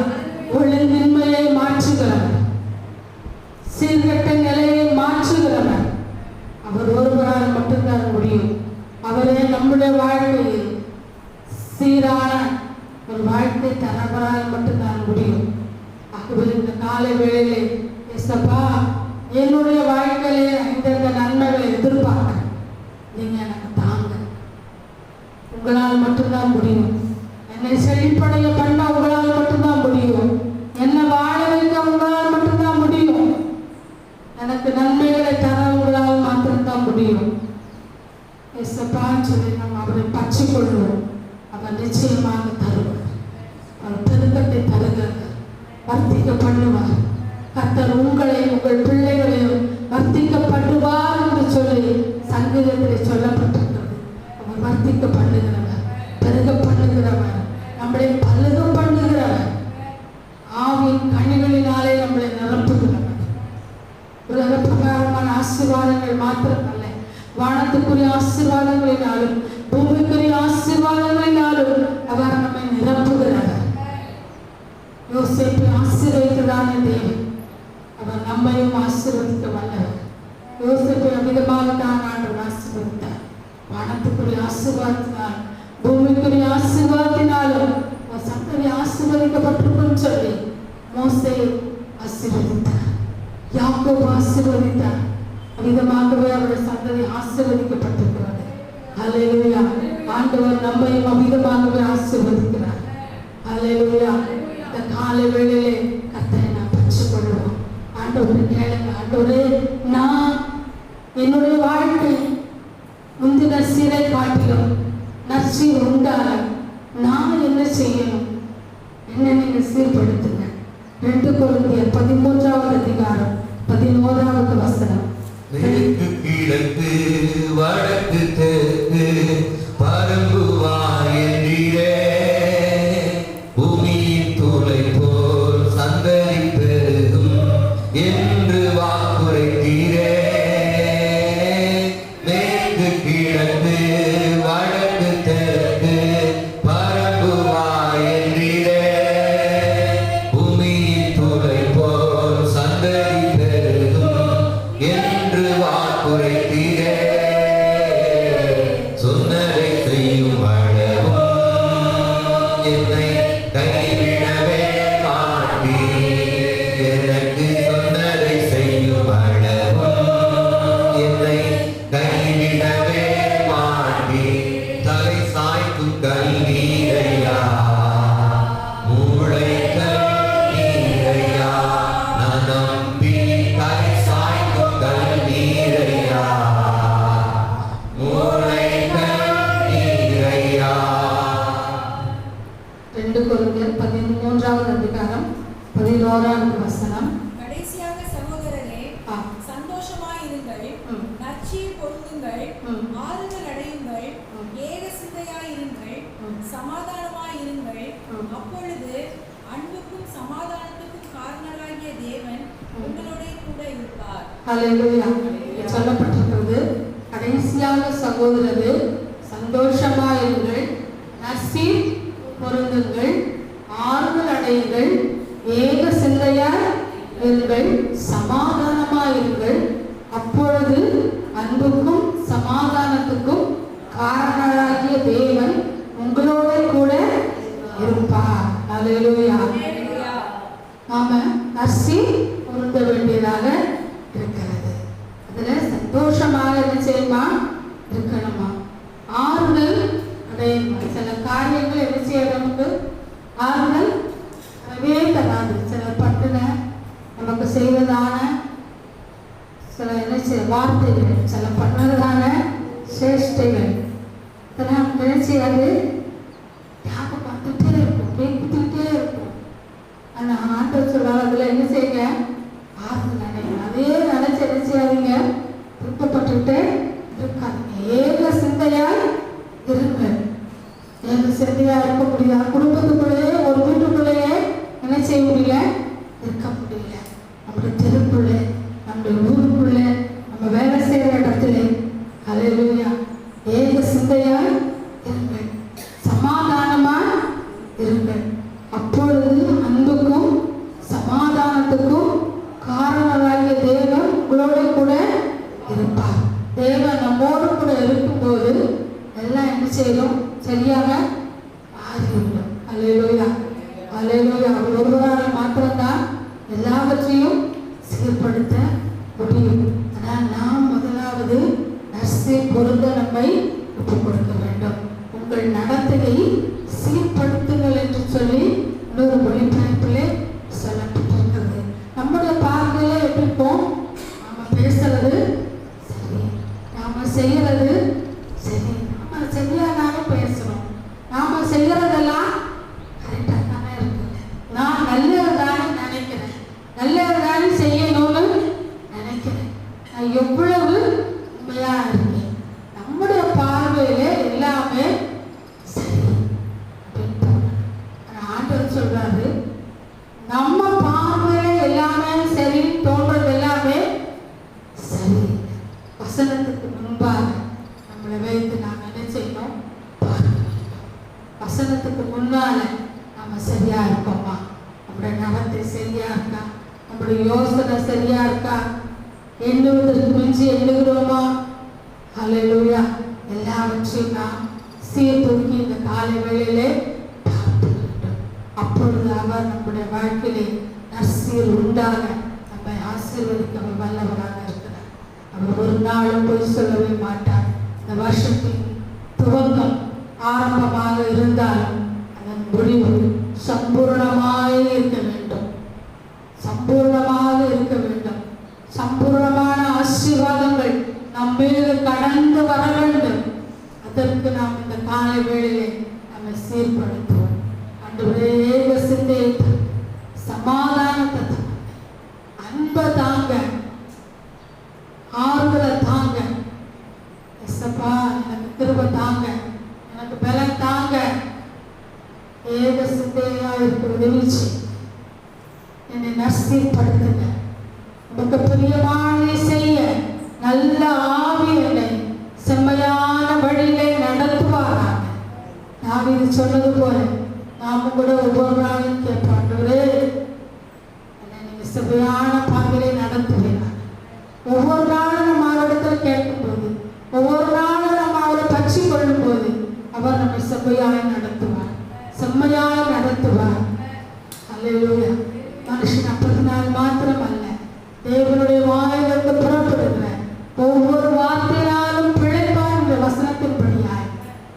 ஒழுங்கின்மையை மாற்றுகிறவர், சீர்கெட்ட நிலையை மாற்றுகிறவர் அவர் ஒருவரால் மட்டும்தான் முடியும். அவரே நம்முடைய வாழ்க்கையில் சீரான ஒரு வாழ்க்கை தரவரால் மட்டும்தான் முடியும். ஆகவே இந்த காலை வேளையிலே ஏசப்பா, என்னுடைய வாழ்க்கையிலே இந்த நன்மைகளை எதிர்பார்க்க நீங்க எனக்கு தாங்க. உங்களால் மட்டும்தான் முடியும். என்னை செழிப்படைய பண்ண உங்களால் மட்டும்தான் முடியும். என்னை வாழ வைக்க உங்களால் மட்டும்தான் முடியும். எனக்கு நன்மைகளை தர உங்களால் மாத்திரம்தான் முடியும். சொல்லி நாம் அவரை பற்றிக் கொள்வோம். அவர் நிச்சயமாக தருவார். அவர் பெருக்கத்தை தருகிறார், வர்த்திக்க பண்ணுவார். கர்த்தர் உங்களை, உங்கள் பிள்ளைகளையும் வர்த்திக்க பண்ணுவார் என்று சொல்லி சங்கீதத்தில் சொல்லப்பட்டிருக்கிறது. அவர் வர்த்திக்க பண்ணுகிறவர், பெருக பண்ணுகிறவர், நம்மளை பலதும் பண்ணுகிறவர், ஆவியின் கனிகளினாலே நம்மளை நிரப்புகிறவர். உலக பிரகாரமான ஆசீர்வாதங்கள் மாத்திரமல்ல, வானத்துக்குரிய ஆசீர்வாதங்களினாலும் பூமிக்குரிய ஆசீர்வாதங்களினாலும் அவர் நம்மை நிரப்புகிறார். யோசேப்பை ஆசீர்வதித்ததான தேவன் அவர் நம்மையும் ஆசீர்வதிக்க வல்லவர். யோசேப்பை அமிதமாக தான் ஆண்டவர் ஆசீர்வதித்தார். வானத்துக்குரிய ஆசீர்வாதத்தினால் பூமிக்குரிய ஆசீர்வாதத்தினாலும் சந்ததி ஆசீர்வதிக்கப்பட்டிருக்கும் சொல்லி மோசேயை ஆசீர்வதித்தார், யாக்கோபு ஆசீர்வதித்தார். அமிதமாகவே அவருடைய சந்ததி ஆசீர்வதிக்கப்பட்டிருக்கிறது. அல்லேலூயா. ஆண்டவர் நம்மையும் அமிதமாகவே ஆசீர்வதிக்கிறார். அல்லேலூயா. இந்த காலை வேளையிலே கர்த்தரை நாம் பெற்றுக் கொள்வோம். ஆண்டவரை கேளுங்க. ஆண்டவரே, நான் என்னுடைய வாழ்க்கை முந்தின சீரை காட்டிலும் நற்சீர் உண்டாக நான் என்ன செய்யணும்? என்ன நீங்க சீர்படுத்துங்க. 2 கொரிந்தியர் 13வது அதிகாரம் 11வது வசனம். மேற்கு கிழக்கு வடக்கு தெற்கு பரம்புவாய் என்றீரே, பூமியின் தூளை போல் சந்ததி பெருகும் என்று வாக்குரைத்தீரே. மேற்கு கிழக்கு வடக்கு தெற்கு பரம்புவாய் என்றீரே, பூமியின் தூளை போல் சந்ததி பெருகும் என்று வாக்குரைத்தீரே. சொன்னதை செய்யும் அளவும் என்னை கைவிடவே மாட்டீர். எனக்கு சொன்னதை செய்யும் அளவும் என்னை கைவிடவே மாட்டீர். தலை சாய்க்கும் கல்வீரையா, மூளை கல்வீரையா, நான் நம்பி தலை சாய்க்கும் கல்வீரையா, மூளை கல்வீரையா. 2 கொரிந்தியர் 13வது அதிகாரம் 11வது வசனம். கடைசியாக சகோதரரே, ஆ. சந்தோஷமாயிருங்கள், ம். நற்சீர் பொருந்துங்கள், ம். ஆறுதல் அடையுங்கள், ம். ஏக சிந்தையாயிருங்கள், ம். சமாதானமாயிருங்கள். ம். அப்பொழுது அன்புக்கும் சமாதானத்துக்கும் காரணராகிய தேவன் உங்களோட கூட இருப்பார். ஹல்லேலூயா. சொல்லப்பட்டிருக்கிறது, கடைசியாக சகோதரரே சந்தோஷமாயிருங்கள், நற்சீர் பொருந்துங்கள், ஆறுதல் அடையுங்கள், ஏக சிந்தையாய் இருங்கள், சமாதானமாயிருங்கள். அப்பொழுது அன்புக்கும் சமாதானத்துக்கும் காரணராகிய தேவன் உங்களோட கூட இருப்பார். ஹல்லேலூயா. நாம நற்சீர் பொருந்த வேண்டியதாக இருக்கிறது. அதுல சந்தோஷமாக என்ன செய்யுமா இருக்கணுமா, ஆறுதல் அடையுமா. சில காரியங்கள் என்ன செய்ய நமக்கு ஆறுதல் வரவே தராது. சில பட்டுன நமக்கு செய்வதான சில என்ன செய்ய வார்த்தைகள், சில பண்ணதான சேஷ்டைகள் இதெல்லாம் நமக்கு என்ன செய்யாது, ஞாபகப்பட்டுட்டே இருக்கும், கேட்டுக்கிட்டே இருக்கும். ஆனா ஆண்டவர் சொல்றாரு, அதுல என்ன செய்யுங்க, ஆறுதல் அடையுங்க. அதே நினைச்சு என்ன செய்யாதீங்க, துக்கப்பட்டுக்கிட்டே இருக்காதீங்க. ஏக சிந்தையாய் இருங்கள். ஏக சிந்தையா இருக்க முடியாது. குடும்பத்துக்குள்ளேயே ஒரு வீட்டுக்குள்ளேயே என்ன செய்ய முடியல, இருக்க முடியல. நம்முடைய தெருக்குள்ள, நம்முடைய ஊருக்குள்ள, நம்ம வேலை செய்யற இடத்துல. ஹல்லேலூயா. ஏக சிந்தையாய் இருங்கள், சமாதானமாய் இருங்கள். அப்பொழுது அன்புக்கும் சமாதானத்துக்கும் காரணராகிய தேவன் உங்களோட கூட இருப்பார். தேவன் நம்மோடு கூட இருக்கும்போது எல்லாம் என்ன செய்யும், சரியாக மாறிவிடும். ஹல்லேலூயா. ஹல்லேலூயா. அவர் ஒருவரால் மாத்திரம்தான் எல்லாவற்றையும் சீர்படுத்த முடியும். ஆனால் நாம் முதலாவது நற்சீர் பொருந்த நம்மை ஒப்புக் கொடுக்க வேண்டும். உங்கள் நடத்தையை சீர்படுத்துங்கள் என்று சொல்லி இன்னொரு மொழிபெயர்ப்பிலே சொல்லப்பட்டிருக்கிறது. நம்முடைய பார்வையில எப்படி இருக்கும், நாம பேசுறது சரி, நாம செய்யறது சரி, நாம சரியாதானே பேசுறோம், நாம செய்யறதெல்லாம் கரெக்டா தானே இருக்குது, நான் நல்லதுதானே நினைக்கிறேன், நல்லதுதானே செய்யணும்னு நினைக்கிறேன், நான் எவ்வளவு உண்மையா இருக்கேன். நம்முடைய பார்வையில எல்லாமே சரி அப்படின்னு ஆண்டவர் சொல்றாரு. நம்ம பார்வையில எல்லாமே சரி தோன்றது எல்லாமே சரி. வசனத்துக்கு முன்பாக நம்மளை வைத்து நாம் என்ன செய்யணும், பார்க்க வேண்டும். வசனத்துக்கு முன்னால நம்ம சரியா இருக்கோமா, நம்முடைய நடத்தை சரியா இருக்கா, நம்முடைய யோசனை சரியா இருக்கா, எண்ணுவதற்கு மிஞ்சி எண்ணுகிறோமா. ஹல்லேலூயா. எல்லாவற்றையும் நாம் சீர்தூக்கி இந்த காலை வேளையிலே பார்க்க வேண்டும். அப்பொழுது அவர் நம்முடைய வாழ்க்கையிலே நற்சீர் உண்டாக நம்மை ஆசீர்வதிக்க அவர் வல்லவராக இருக்கிறார். அவர் ஒரு நாளும் பொய் சொல்லவே மாட்டார். இந்த வருஷத்தின் துவக்கம் ஆரம்பமாக இருந்தாலும் அதன் முடிவு சம்பூர்ணமாக இருக்க வேண்டும், சம்பூர்ணமாக இருக்க வேண்டும். சம்பூர்ணமான ஆசீர்வாதங்கள் காலை வேளையிலே நம்மை சீர்படுத்துவோம். ஆண்டவரே, ஏக சிந்தையை தாங்க, சமாதானத்தை தாங்க, அன்பை தாங்க, ஆறுதலை தாங்க. எஸ்ஸப்பா, எனக்கு கிருபை தாங்க, எனக்கு பலம் தாங்க. ஏக சிந்தையா இருக்க உதவி செய்யுங்க. என்னை நசீர்படுத்துங்க. உமக்கு பிரியமானதை செய்ய நல்ல ஆவி என்னை செம்மையான வழியிலே நடத்துவாராக. தாவீது சொன்னது போல நாம கூட ஒவ்வொரு நாளும் கேட்போம், ஆண்டவரே, என்னை நீங்க செம்மையான பாதையிலே நடத்துவீராக. ஒவ்வொரு நாளும் நம்ம அவரிடத்தில் கேட்கும்போது, ஒவ்வொரு நாளும் நம்ம அவரை பற்றி கொள்ளும் போது அவர் நம்மை செம்மையாய் நடத்துவார், செம்மையாய் நடத்துவார். அல்லேலூயா. மனுஷன் அப்பத்தினால் மாத்திரம் அல்ல, தேவனுடைய வாயிலிருந்து புறப்படுகிற ஒவ்வொரு வார்த்தையினாலும் பிழைப்பார் என்ற வசனத்தின்படியாய்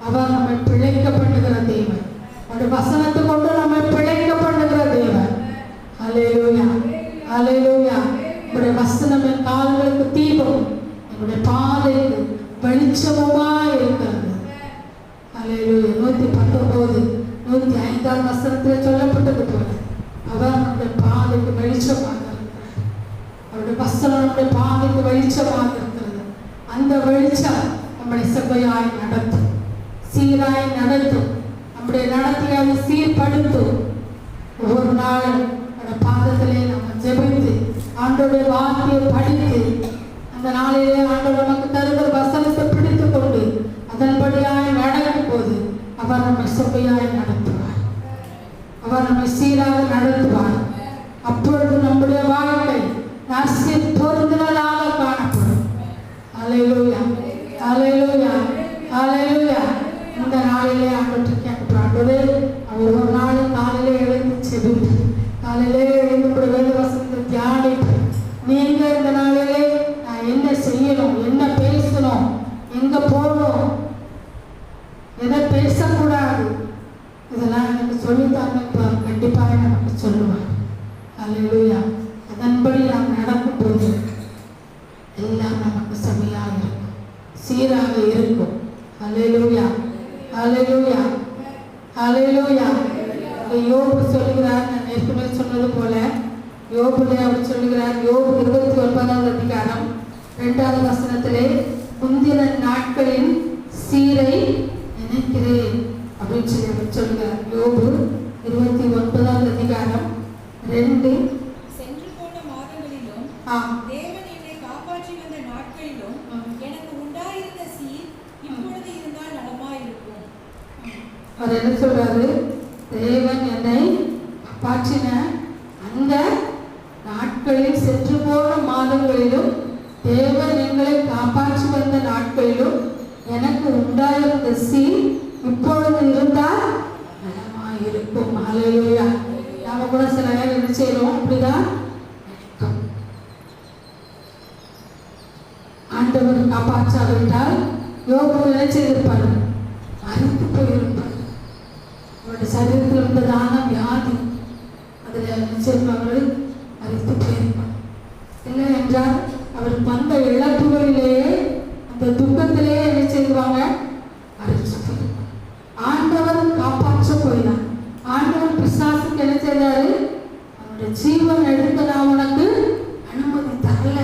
அவர் நம்மை பிழைக்க பண்ணுகிற தேவன். அவருடைய வசனத்தை கொண்டு நம்மை பிழைக்க பண்ணுகிற தேவன். அல்லேலூயா, அல்லேலூயா. உங்களுடைய வசனம் என் கால்களுக்கு தீபம், என்னுடைய பாதைக்கு வெளிச்சமுமாய் இருக்கிறது. அல்லேலூயா. 119, 105 வசனத்தில் சொல்லப்பட்டது போல அவர் நம்முடைய பாதைக்கு வெளிச்சமாக இருக்கிறார். அவருடைய வசனம் நம்முடைய பாதைக்கு வெளிச்சமாக இருக்கிறது. அந்த வெளிச்சம் நம்முடைய செவ்வையாய் நடத்தும், சீராய் நடத்தும், நம்முடைய நடத்தையை அதை சீர்படுத்தும். ஒவ்வொரு நாளும் அந்த பாதத்திலே நம்ம ஜெபித்து ஆண்டோடைய வார்த்தையை படித்து அந்த நாளிலே ஆண்டவர் நமக்கு தருகிற வசனத்தை பிடித்து கொண்டு அதன்படியாய் நடக்கும் போது அவர் நம்மை செவ்வையாய் நடத்துவார், அவர் நம்மை சீராக நடத்துவார். அப்பொழுது நம்முடைய வாழ்க்கை நசீர் பொருந்தினதாக காணப்படும். அல்லேலூயா, அல்லேலூயா, அல்லேலூயா. இந்த நாளிலே ஆண்டவருக்கு கேட்கப்படுறது, ஒவ்வொரு நாளும் காலையிலே எழுந்து செபிப்பு, காலையிலே எழுந்து வேத வசனத்தை தியானிப்பு. நீங்க இந்த நாளிலே நான் என்ன செய்யணும், என்ன பேசணும், எங்க போகணும், எதை பேசக்கூடாது, இதெல்லாம் எனக்கு சொல்லித்தாங்க கண்டிப்பாக நமக்கு சொல்லுவார். அல்லேலூயா. அதன்படி நாம் நடக்கும்போது எல்லாம் நமக்கு செம்மையாக இருக்கும், சீராக இருக்கும். அல்லேலூயா, அல்லேலூயா, அல்லேலூயா. யோபு சொல்லுகிறார், நான் ஏற்கனவே சொன்னது போல யோபுலே அவர் சொல்லுகிறார், யோபு 29வது அதிகாரம் 2வது வசனத்திலே, முந்தின நாட்களின் சீரை நினைக்கிறேன் அப்படின்னு சொல்லி அவர் சொல்லுகிறார். யோபு 29வது அதிகாரம் 2. சென்று போன மாதங்களிலும் தேவன் என்னை காப்பாற்றி வந்த நாட்களிலும் எனக்கு உண்டாயிருந்த சீர் இப்பொழுது இருந்தால் நலமாயிருக்கும். அவர் என்ன சொல்றாரு? தேவன் என்னை காப்பாற்றின அந்த நாட்களில், சென்று போன மாதங்களிலும், தேவன் எங்களை காப்பாற்றி வந்த நாட்களிலும் எனக்கு உண்டாயிருந்த சீர் இப்பொழுது இருந்தால் நலமாயிருக்கும். அல்லேலூயா. நாம கூட சில நேரம் என்ன செய்யறோம், அப்படிதான் ஆண்டவர் காப்பாற்றாவிட்டால் யோபு என்ன செய்திருப்பாரு? மறித்து போயிருப்பார். அவருடைய சரீரத்தில் இருந்ததான வியாதி அதில் நிச்சயமார்கள் மறித்து போயிருப்பார். இல்லை என்றால் அவருக்கு வந்த இழப்புகளிலேயே, அந்த துக்கத்திலேயே என்ன செய்வாங்க? மறித்து போயிருப்பார். ஆண்டவர் காப்பாற்ற போயினார். ஆண்டவர் பிசாசுக்கு என்ன செய்தாரு? அவனுடைய ஜீவன் எடுக்க நான் உனக்கு அனுமதி தரல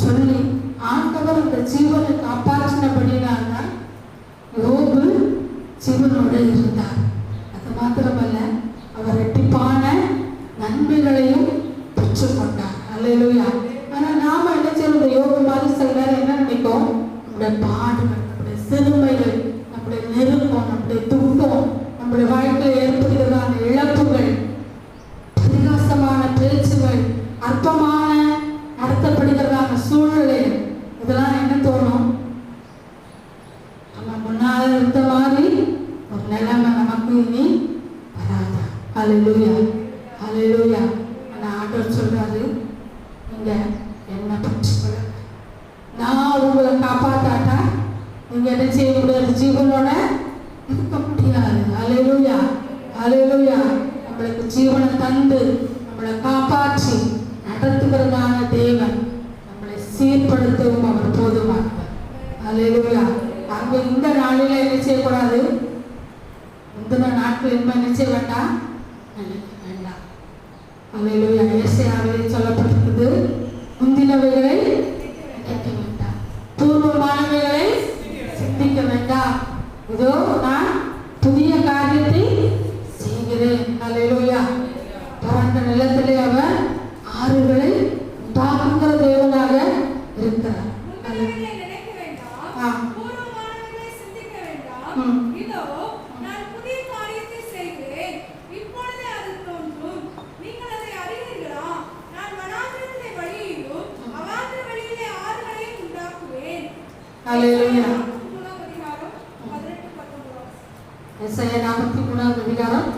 சொல்லி ஆண்டவர் அந்த ஜீவனை காப்பாற்றினபடினால்தான் யோபு ஜீவனோடு இருந்தார். அது மாத்திரமல்ல, அவர் இரட்டிப்பான நன்மைகளையும் பெற்றுக்கொண்டார். அல்லேலூயா. ஆனால் நாம என்ன செய்யறது? யோபு மாதிரி சில நேரம் என்ன நினைக்கும்? நம்முடைய பாடுகள், நம்முடைய சிறுமைகள், நம்முடைய நெருக்கம், நம்முடைய துக்கம், நம்முடைய வாழ்க்கையில் ஏற்படுகிறதான இழப்புகள், பரிகாசமான பேச்சுகள், அற்பமான நடத்தப்படுகிறதான சூழ்நிலை, இதெல்லாம் என்ன தோணும்? நம்ம முன்னால் இருந்த மாதிரி ஒரு நிலைமை நமக்கு இனி வராது. அல்லேலூயா, அல்லேலூயா. ஆனால் ஆண்டவர் சொல்றாரு, நீங்க என்ன பற்றி நான் உங்களை காப்பாத்தாட்டா நீங்க என்ன செய்ய முடியாது? ஜீவனோட இருக்க முடியாது. அல்லேலூயா, அல்லேலூயா. நம்மளுக்கு ஜீவனை தந்து நம்மளை காப்பாற்றி நடத்துகிறதான தேவன் நம்மளை சீர்படுத்தவும் அவர் போதுமானவர். அல்லேலூயா. அங்க இந்த நாளில என்ன நினைக்க வேண்டாம். அல்லேலூயா. ஏசாயாவிலே சொல்லப்பட்டிருக்குது, முந்தினவைகளை நினைக்க வேண்டாம், பூர்வமானவைகளை சிந்திக்க வேண்டாம், இதோ நான் புதிய காரியத்தை செய்கிறேன். அல்லேலூயா. பரந்த நிலத்திலே அவர் ஆறுகளை உண்டாக்குகிற தேவனாக இருக்கிறார். முந்தினவைகளை நினைக்க வேண்டாம், பூர்வமானவைகளை சிந்திக்க வேண்டாம், இதோ நான் புதிய காரியத்தை செய்கிறேன், இப்பொழுதே அது தோன்றும், நீங்கள் அதை அறிவீர்களா? நான் வனாந்திரத்திலே வழியையும் அவாந்திர வெளியிலே ஆறுகளையும் உண்டாக்குவேன். அல்லேலூயா. 3ஆம் அதிகாரம் 18-19. ஏசாயா 43ஆம் அதிகாரம்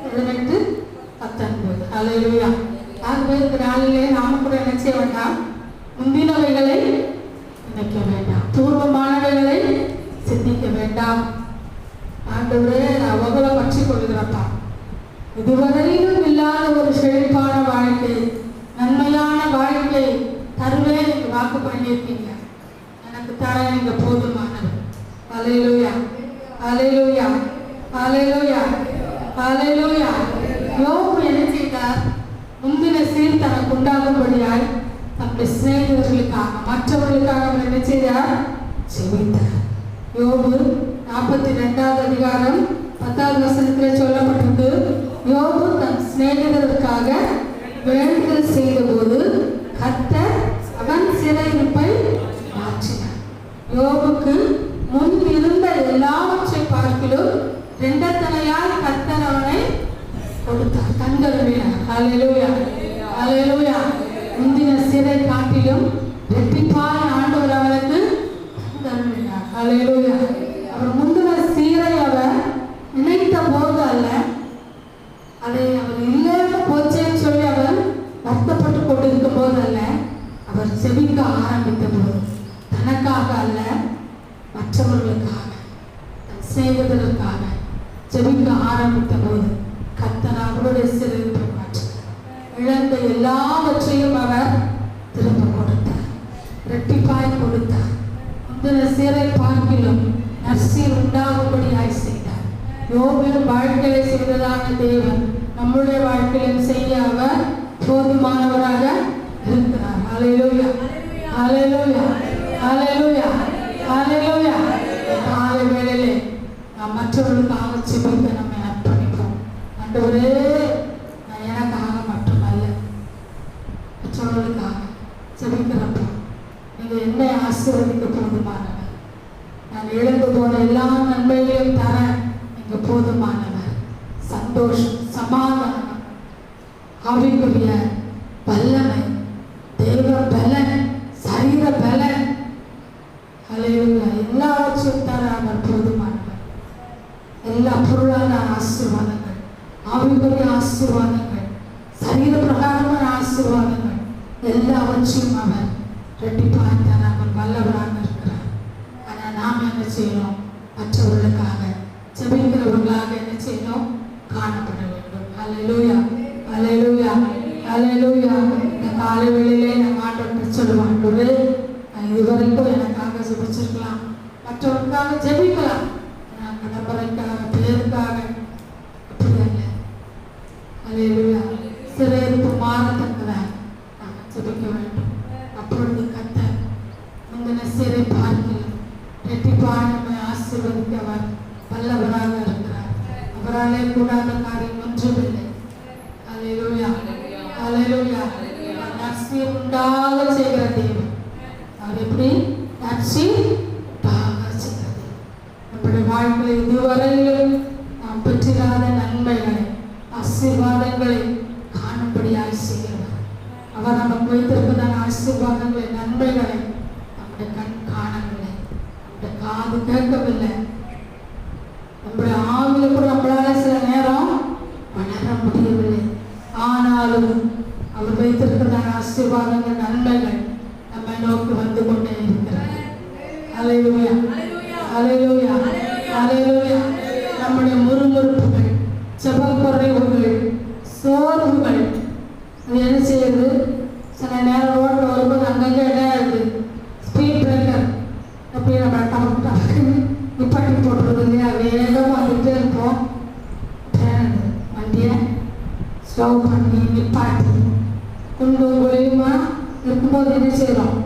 18-19. அல்லேலூயா. ஆகவே இந்த நாளிலே நாம கூட என்ன செய்ய வேண்டாம், முந்தினவைகளை நினைக்க வேண்டாம், பூர்வமானவைகளை சிந்திக்க வேண்டாம். ஆண்டவரே, நான் உங்களை பற்றி கொள்கிறப்பா, இதுவரையிலும் இல்லாத ஒரு செழிப்பான வாழ்க்கை, நன்மையான வாழ்க்கை தருவேன் நீங்க வாக்கு பண்ணியிருக்கீங்க. எனக்கு தர நீங்க போதுமானவர். அல்லேலூயா, அல்லேலூயா, அல்லேலூயா, அல்லேலூயா. யோபு என்ன செய்தார்? முந்தின சீர் தனக்கு உண்டாகும்படியாய் தன்னுடைய சிநேகிதர்களுக்காக, மற்றவர்களுக்காக அவர் என்ன செய்தார்? செபித்தார். யோபு 42ஆவது அதிகாரம் 10வது வசனத்திலே சொல்லப்பட்டிருக்கு, யோபு தன் சிநேகிதருக்காக வேண்டுதல் செய்தபோது கர்த்தர் அவன் சிறையிருப்பை மாற்றினார். யோபுக்கு முன் இருந்த எல்லாவற்றை பார்க்கிலும் இரண்டத்தனையால் கர்த்தர் அவனை கொடுத்தார், கண்கருவினார். அல்லேலூயா, அல்லேலூயா. முந்தின சிறை காட்டிலும் இரட்டிப்பாய் ஆண்டவர் அவனுக்கு கண்கருவினார். அல்லேலூயா. அவர் முந்தின சீரை அவர் நினைத்த போது அல்ல, அதை அவர் இல்லாம போச்சேன்னு சொல்லி அவர் வருத்தப்பட்டு கொண்டிருக்கும் போது அல்ல, அவர் செபிக்க ஆரம்பித்த போது, தனக்காக அல்ல, மற்றவர்களுக்காக, தன் சிநேகிதர்களுக்காக செபிக்க ஆரம்பித்த போது கர்த்தர் அவருடைய சிறையிருப்பை மாற்றினார். இழந்த எல்லாவற்றையும் அவர் திரும்ப கொடுத்தார், இரட்டிப்பாய் கொடுத்தார். முந்தின சீரை பார்க்கிலும் நற்சீர் உண்டாகும்படியாய் செய்தார். யோபின் வாழ்க்கையை செய்ததான தேவன் நம்முடைய வாழ்க்கையிலும் செய்ய அவர் போதுமானவராக இருக்கிறார். அல்லேலூயா, அல்லேலூயா, அல்லேலூயா, அல்லேலூயா. காலை வேளையிலே நாம் மற்றவர்களுக்காக செபிக்க நம்மை அர்ப்பணிப்போம். ஆண்டவரே, நான் எனக்காக மட்டுமல்ல, மற்றவர்களுக்காக செபிக்கிறப்போ நீங்க என்னை ஆசீர்வதிக்க போதுமானவர். நான் இழந்து போன எல்லா நன்மைகளையும் தர நீங்க போதுமானவர். சந்தோஷம், சமாதானம், ஆவிக்குரிய வல்லமை, தேவ பலன், சரீர பலன், அல்லேலூயா, எல்லாவற்றையும் தர அவர் போதுமானவர். எல்லா பொருளான ஆசீர்வாதங்கள், ஆவிக்குரிய ஆசீர்வாதங்கள், சரீர பிரகாரமான ஆசீர்வாதங்கள் எல்லாவற்றையும் அவர் இரட்டிப்பாய் தர அவர் வல்லவராக இருக்கிறார். ஆனால் நாம் என்ன செய்யணும்? மற்றவர்களுக்காக செபிக்கிறவர்களாக என்ன செய்யணும்? காணப்பட வேண்டும். அல்லேலூயா, அல்லேலூயா, அல்லேலூயா. இந்த காலை வேளையிலே நான் ஆண்டவர்கிட்ட சொல்லுவேன், ஆண்டவரே, நான் இதுவரைக்கும் எனக்காக ஜெபிச்சிருக்கலாம், மற்றவர்களுக்காக ஜெபிக்கலாம், நான் கடம்பரைக்காக, பேருக்காக அப்படி அல்ல. அல்லேலூயா. சிறையிருப்பு மாறத்தக்கதாக நாம் ஜெபிக்க வேண்டும். அப்பொழுது கர்த்தர் முந்தின சிறை பார்க்கலாம் இரட்டிப்பாய் நம்மை ஆசீர்வதிக்க அவர் வல்லவராக இருக்கிறார். அவராலே கூடாத காரியம் ஒன்றுமில்லை. அல்லேலூயா, அல்லேலூயா. நற்சீர் உண்டாக செய்கிற தேவன். அவர் எப்படி நற்சீர் உண்டாக செய்கிறது? நம்முடைய வாழ்க்கையில் இதுவரையிலும் நாம் பெற்றிராத நன்மைகளை, ஆசீர்வாதங்களை காணும்படியாய் செய்கிறவர். அவர் நமக்கு வைத்திருப்பதான ஆசீர்வாதங்களை, நன்மைகளை நம்முடைய கண் காணவில்லை, நம்முடைய காது கேட்கவில்லை, நம்முடைய ஆவில கூட நம்மளால சில நேரம் வளர முடியவில்லை. ஆனாலும் அவர் வைத்திருக்கிறதான ஆசீர்வாதங்கள், நன்மைகள் நம்மை நோக்கி வந்து கொண்டே இருக்கிறார். அல்லேலூயா, அல்லேலூயா, அல்லேலூயா. நம்முடைய முறுமுறுப்புகள், செபக்குறைவுகள், சோர்வுகள் அது என்ன செய்யுது? சில நேரம் ரோட்டில் வரும்போது அங்கங்கே இடம் இருக்குது, ஸ்பீட் பிரேக்கர் அப்படி நம்ம டமக்கு டமக்குன்னு நிப்பாட்டி போட்டுறது இல்லையா? வேகமாக வந்துகிட்டே இருப்போம், வண்டியை பண்ணி நிப்பாட்டி குண்டும் குறையுமா இருக்கும்போது என்ன செய்கிறோம்?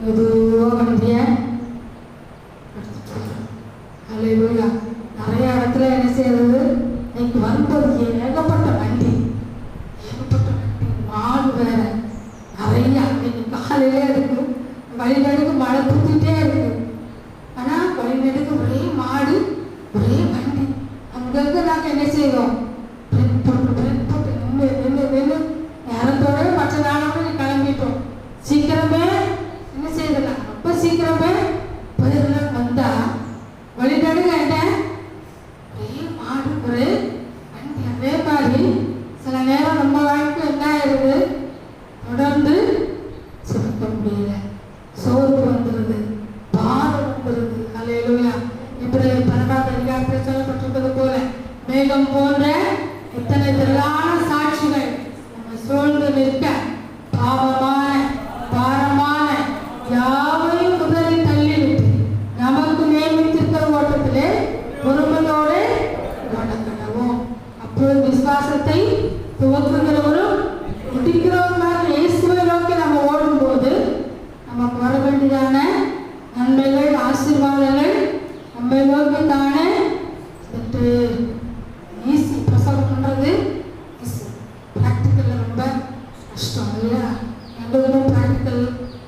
மெதுவாக வண்டியை அல்லேலூயா. நிறைய இடத்துல என்ன செய்யறது, இன்னைக்கு வரும்போது ஏகப்பட்ட வண்டி மாடு வேற நிறையா இன்னைக்கு காலையிலே இருக்கு. வழிநடுக்கு மழை தூக்கிட்டே இருக்கு. ஆனால் வழிநடுக்கு ஒரே மாடு ஒரே வண்டி. அங்கங்கே நாங்கள் என்ன செய்வோம்? பிரேக் போட்டு நின்று நேரத்தோட மற்ற நாளோட கிளம்பிட்டோம். சீக்கிரமே என்ன செய்யலாம், ரொம்ப சீக்கிரமே போயிடலாம். வந்தா வழிநடுங்க என்ன ஒரே மாடு ஒரே வண்டி. அதே மாதிரி சில நேரம் நம்ம வாழ்க்கை என்ன ஆயிடுது, தொடர்ந்து சிரிக்க முடியல, சோர்வு வந்துடுது, பாரம் வந்துடுது. அல்லேலூயா. இப்படி 12ஆம் அதிகாரத்தில் சொல்லப்பட்டிருப்பது போல மேகம் போன்ற இத்தனை திரளான சாட்சிகள் நம்ம சூழ்ந்து நிற்க பாரமான யாவையும் முதலை தள்ளிவிட்டு நமக்கு நியமித்திருக்கிற ஓட்டத்திலே பொறுமையோடு ஓடக்கடவோம். அப்பொழுது விசுவாசத்தை துவக்குகிறவரும் முடிக்கிறவருமாக இயேசுவை நோக்கி நம்ம ஓடும்போது நமக்கு வர வேண்டியதான நன்மைகள் ஆசீர்வாதங்கள் நம்மை நோக்கி தானே ஈஸி. பிரசவம் பண்ணுறது ஈஸி, ப்ராக்டிக்கலில் ரொம்ப கஷ்டம் இல்லையா? எங்களுக்கும் ப்ராக்டிக்கல்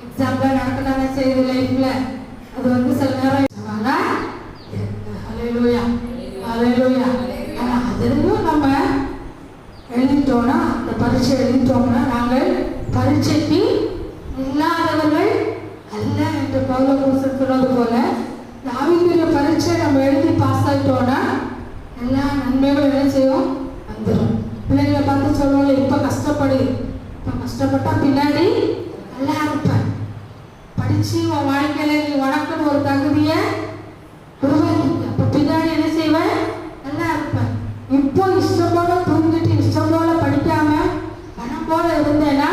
எக்ஸாம்லாம் நடக்கதானே செய்யுது லைஃப்பில். அது வந்து சில நேரம் அல்லேலூயா அல்லேலூயா. ஆனால் அதுலேயும் நம்ம எழுதிட்டோம்னா, அந்த பரீட்சை எழுதிட்டோம்னா நாங்கள் பரீட்சைக்கு இல்லாதவர்கள் அல்ல என்று பவுலப்போஸ்தலன் சொன்னது போல ஆவிக்குரிய பரீட்சை நம்ம எழுதி பாஸ் ஆகிட்டோம்னா எல்லா நன்மைகளும் என்ன செய்யும், வந்துடும். பிள்ளைங்களை பார்த்து சொல்லுவோம், இப்போ கஷ்டப்படு, இப்போ கஷ்டப்பட்டா பின்னாடி நல்லா இருப்பேன். படித்து உன் வாழ்க்கையில் நீ உனக்குன்னு ஒரு தகுதியை உருவாக்கிக்க, அப்போ பின்னாடி என்ன செய்வேன், நல்லா இருப்பேன். இப்போ இஷ்டம் போல தூங்கிட்டு இஷ்டம் போல படிக்காம பணம் போல இருந்தேன்னா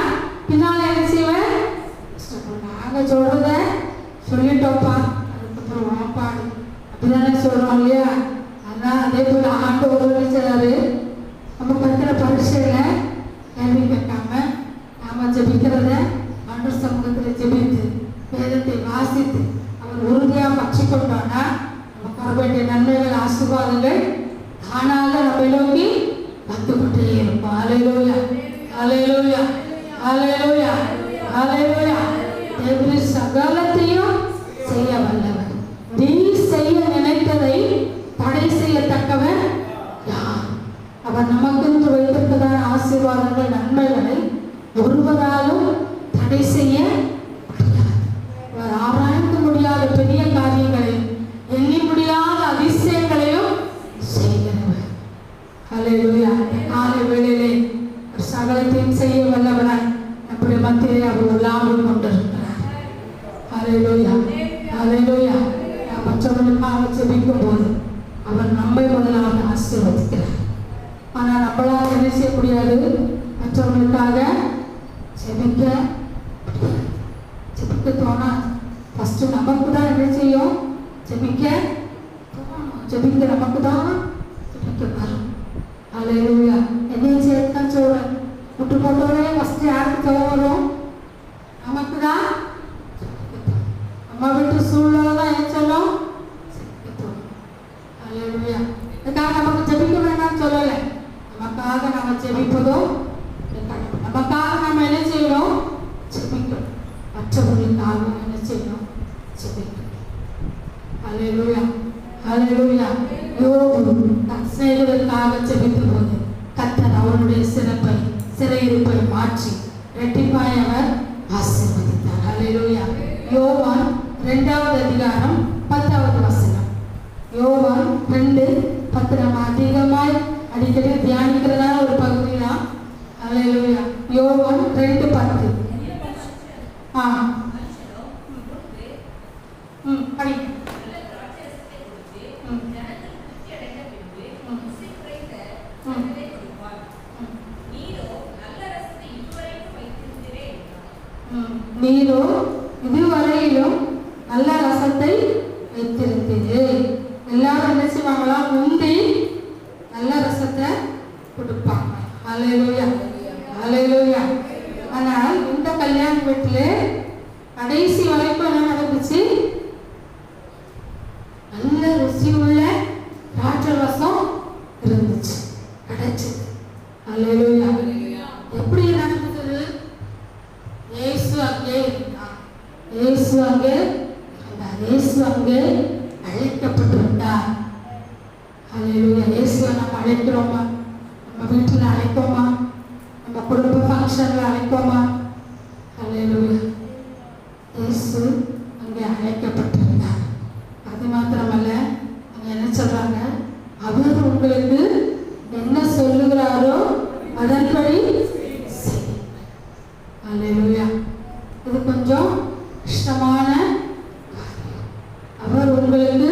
பின்னால் என்ன செய்வேன், நாங்கள் சொல்றத சொல்லிட்டோப்பா, அதுக்கப்புறம் வாப்பாடு அப்படிதானே சொல்றோம் இல்லையா? அதான் அதே போல ஆண்டவர் என்ன செய்றாரு, நம்ம படிக்கிற பரீட்சையில கேள்வி கேட்காம நாம ஜெபிக்கிறத ஆண்டவர் சமூகத்தில் ஜெபித்து வேதத்தை வாசித்து அவர் உறுதியாக பற்றி கொண்டோம்னா நமக்கு வர வேண்டிய நன்மைகள் ஆசீர்வாதங்கள் தானாக நம்மை நோக்கி வந்து கொண்டே இருக்கும். அல்லேலூயா அல்லேலூயா அல்லேலூயா அல்லேலூயா. தேவன் சகலத்தையும் செய்ய வல்லவர். நீ செய்ய நினைத்ததை தடை செய்யத்தக்கவன் யார்? அவர் நமக்கு வைத்திருப்பதான ஆசீர்வாதங்கள் நன்மைகளை ஒருவராலும் தடை செய்ய முடியாது. அவர் ஆராய்ந்து முடியாத பெரிய காரியங்களை, எண்ணி முடியாத அதிசயங்களையும் செய்கிறவர். அல்லேலூயா. காலை வேளையிலே சகலத்தையும் செய்ய வல்லவராய் நம்முடைய மத்தியிலே அவர் உலாவிக் கொண்டிருக்கிறார். அல்லேலூயா அல்லேலூயா. மற்றவர்களுக்காக ஜெபிக்கும் போது அவர் நம்மை முதலாக ஆசீர்வதிக்கிறார். ஆனால் நம்மளால் என்ன செய்ய முடியாது, மற்றவர்களுக்காக ஜெபிக்க தோணாது. ஃபஸ்ட்டு நமக்கு தான் என்ன செய்யும், ஜெபிக்க நமக்கு தான் ஜெபிக்க வரும். அல்லேலூயா. என்னையும் சேர்த்து தான் சொல்கிறேன், விட்டு போட்டோடனே ஃபஸ்ட்டு யாருக்கு ஜெபம் வரும், நமக்கு தான். நம்ம வீட்டு சூழ்நிலை தான் என்ன சொல்லும், அல்லேலூயா. இதுக்காக நமக்கு ஜெபிக்க வேண்டாம்னு சொல்லலை, நமக்காக நம்ம ஜெபிப்பதும் நமக்காக நம்ம என்ன செய்யணும், ஜெபிக்கணும். மற்றவர்களுக்காகவும் என்ன செய்யணும், ஜெபிக்கணும். அல்லேலூயா அல்லேலூயா. யோபு தன் சிநேகிதருக்காக ஜெபித்த போது கர்த்தர் அவருடைய சிறையிருப்பை மாற்றி இரட்டிப்பாய் அவர் ஆசீர்வதித்தார். அல்லேலூயா. யோவான் 2ஆம் அதிகாரம் 10வது வசனம். யோவான் 2:10 நம்ம அதிகமாய் அடிக்கடி தியானிக்கிறதான ஒரு பகுதி தான். அல்லேலூயா. யோவான் 2:10. படி. நீரோ இதுவரையிலும் நல்ல ரசத்தை வைத்திருந்தது. எல்லாரும் என்ன செய்வாங்களா, முந்தி நல்ல ரசத்தை கொடுப்பாங்க. அல்லேலூயா. வரைக்கும் என்ன நடந்துச்சு? நல்ல ருசி உள்ள திராட்சரசம் இருந்துச்சு, கிடைச்சது. அல்லேலூயா. எப்படி நடந்தது? இயேசு அங்கே இருந்தார். இயேசு அங்கே இருந்தார். இயேசு அங்கே அழைக்கப்பட்டிருந்தார். அல்லேலூயா. இயேசுவை நம்ம அழைக்கிறோமா? நம்ம வீட்டில் அழைப்போமா? நம்ம குடும்ப ஃபங்க்ஷனில் அழைப்போமா? அல்லேலூயா. இயேசு அங்கே அழைக்கப்பட்டிருந்தார். அது மாத்திரமல்ல, அங்கே என்ன சொல்றாங்க? அவர் உங்களுக்கு என்ன சொல்லுகிறாரோ அதன்படி செய்யுங்கள். அல்லேலூயா. இது கொஞ்சம் கஷ்டமான காரியம். அவர் உங்களுக்கு